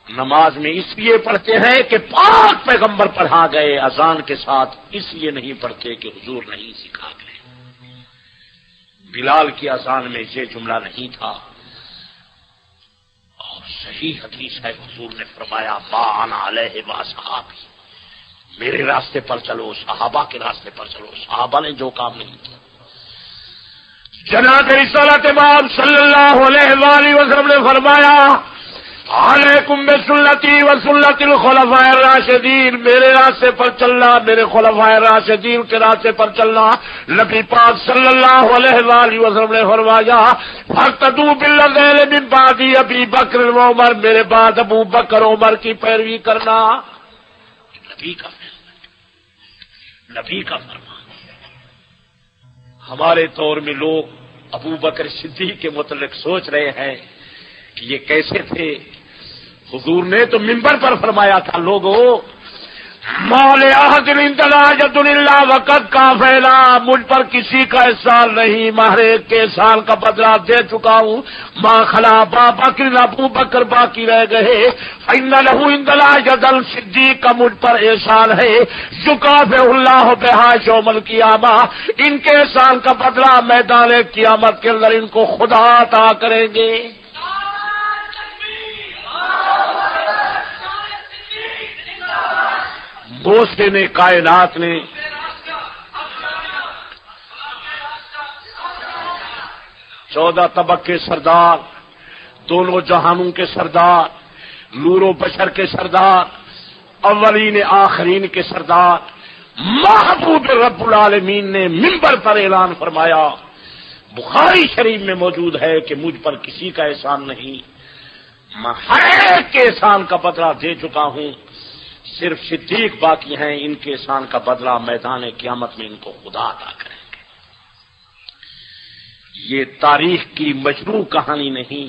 نماز میں اس لیے پڑھتے ہیں کہ پاک پیغمبر پڑھا گئے، اذان کے ساتھ اس لیے نہیں پڑھتے کہ حضور نہیں سکھا گئے۔ بلال کی اذان میں یہ جملہ نہیں تھا، اور صحیح حدیث ہے، حضور نے فرمایا ما انا علیہ واصحابی، میرے راستے پر چلو، صحابہ کے راستے پر چلو۔ صحابہ نے جو کام نہیں کیا، جناب رسالت امام صلی اللہ علیہ وآلہ وسلم نے فرمایا علیکم بسنتی و سنت الخلفاء الراشدین، میرے راستے پر چلنا، میرے خلفاء راشدین کے راستے پر چلنا۔ نبی پاک صلی اللہ علیہ وآلہ وسلم نے فرمایا فاقتدوا بالذین من بعدی ابی بکر و عمر، میرے بعد ابو بکر عمر کی پیروی کرنا۔ نبی کا فرمان، نبی کا فرمان۔ ہمارے دور میں لوگ ابو بکر صدیق کے متعلق سوچ رہے ہیں کہ یہ کیسے تھے۔ حضور نے تو منبر پر فرمایا تھا، لوگوں مال احد انتلاجت الا وقد کافینا، مجھ پر کسی کا احسان نہیں، ہر ایک کے احسان کا بدلہ دے چکا ہوں۔ ما خلا ابا بکر، ابو بکر باقی رہ گئے، فإن له انتلاجت الصدیق کا مجھ پر احسان ہے، یکافئ اللہ بہا یوم القیامہ، ان کے احسان کا بدلہ میدان قیامت کے اندر ان کو خدا عطا کریں گے۔ موسے نے، کائنات نے چودہ طبق کے سردار، دونوں جہانوں کے سردار، نور و بشر کے سردار، اولین آخرین کے سردار، محبوب رب العالمین نے منبر پر اعلان فرمایا، بخاری شریف میں موجود ہے کہ مجھ پر کسی کا احسان نہیں، میں ہر ایک کے احسان کا بدلہ دے چکا ہوں، صرف صدیق باقی ہیں، ان کے احسان کا بدلہ میدان قیامت میں ان کو خدا عطا کریں گے۔ یہ تاریخ کی مجروح کہانی نہیں،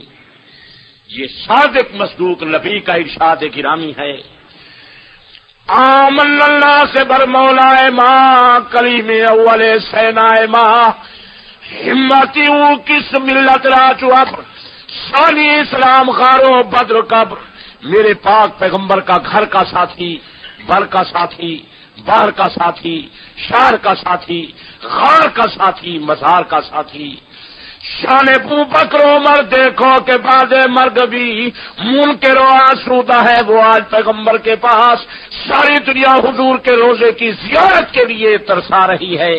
یہ صادق مصدوق نبی کا ارشاد گرامی ہے۔ آمن اللہ سے بر مولا ماں، کلیم اول سینا ماں، ہمتی ہوں کس ملت راجو اب، ثانی اسلام خارو بدر قبر، میرے پاک پیغمبر کا گھر کا ساتھی، بر کا ساتھی، باہر کا ساتھی، شہر کا ساتھی، غار کا ساتھی، مزار کا ساتھی۔ شان ابو بکر عمر دیکھو کہ بعد مرگ بھی منکر و آسودہ ہے، وہ آج پیغمبر کے پاس ساری دنیا حضور کے روزے کی زیارت کے لیے ترسا رہی ہے،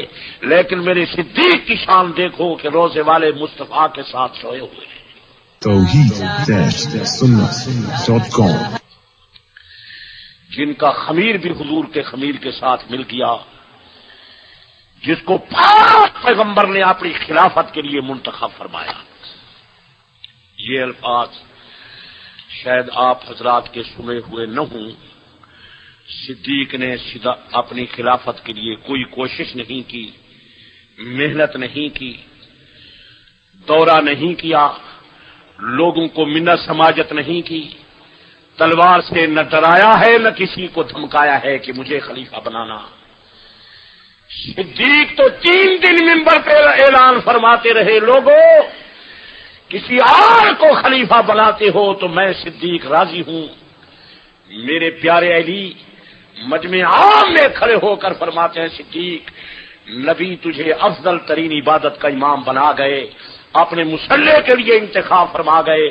لیکن میرے صدیق کی شان دیکھو کہ روزے والے مصطفیٰ کے ساتھ سوئے ہوئے ہیں۔ توحید-sunnah.com جن کا خمیر بھی حضور کے خمیر کے ساتھ مل گیا، جس کو پاک پیغمبر نے اپنی خلافت کے لیے منتخب فرمایا۔ یہ الفاظ شاید آپ حضرات کے سنے ہوئے نہ ہوں۔ صدیق نے اپنی خلافت کے لیے کوئی کوشش نہیں کی، محنت نہیں کی، دورہ نہیں کیا، لوگوں کو منت سماجت نہیں کی، تلوار سے نہ ڈرایا ہے نہ کسی کو دھمکایا ہے کہ مجھے خلیفہ بنانا۔ صدیق تو 3 دن منبر پہ اعلان فرماتے رہے، لوگوں کسی اور کو خلیفہ بناتے ہو تو میں صدیق راضی ہوں۔ میرے پیارے علی مجمع عام میں کھڑے ہو کر فرماتے ہیں، صدیق نبی تجھے افضل ترین عبادت کا امام بنا گئے، اپنے مسلح کے لیے انتخاب فرما گئے،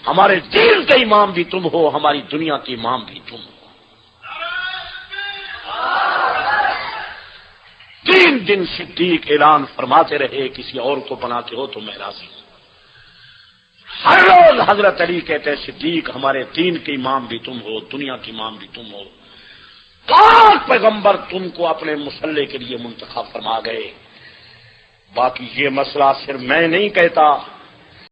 ہمارے دین کے امام بھی تم ہو، ہماری دنیا کے امام بھی تم ہو۔ 3 دن صدیق اعلان فرماتے رہے، کسی اور کو بناتے ہو تو میں راضی ہوں۔ ہر روز حضرت علی کہتے ہیں، صدیق ہمارے دین کے امام بھی تم ہو، دنیا کے امام بھی تم ہو، 5 پیغمبر تم کو اپنے مسلح کے لیے منتخب فرما گئے۔ باقی یہ مسئلہ صرف میں نہیں کہتا،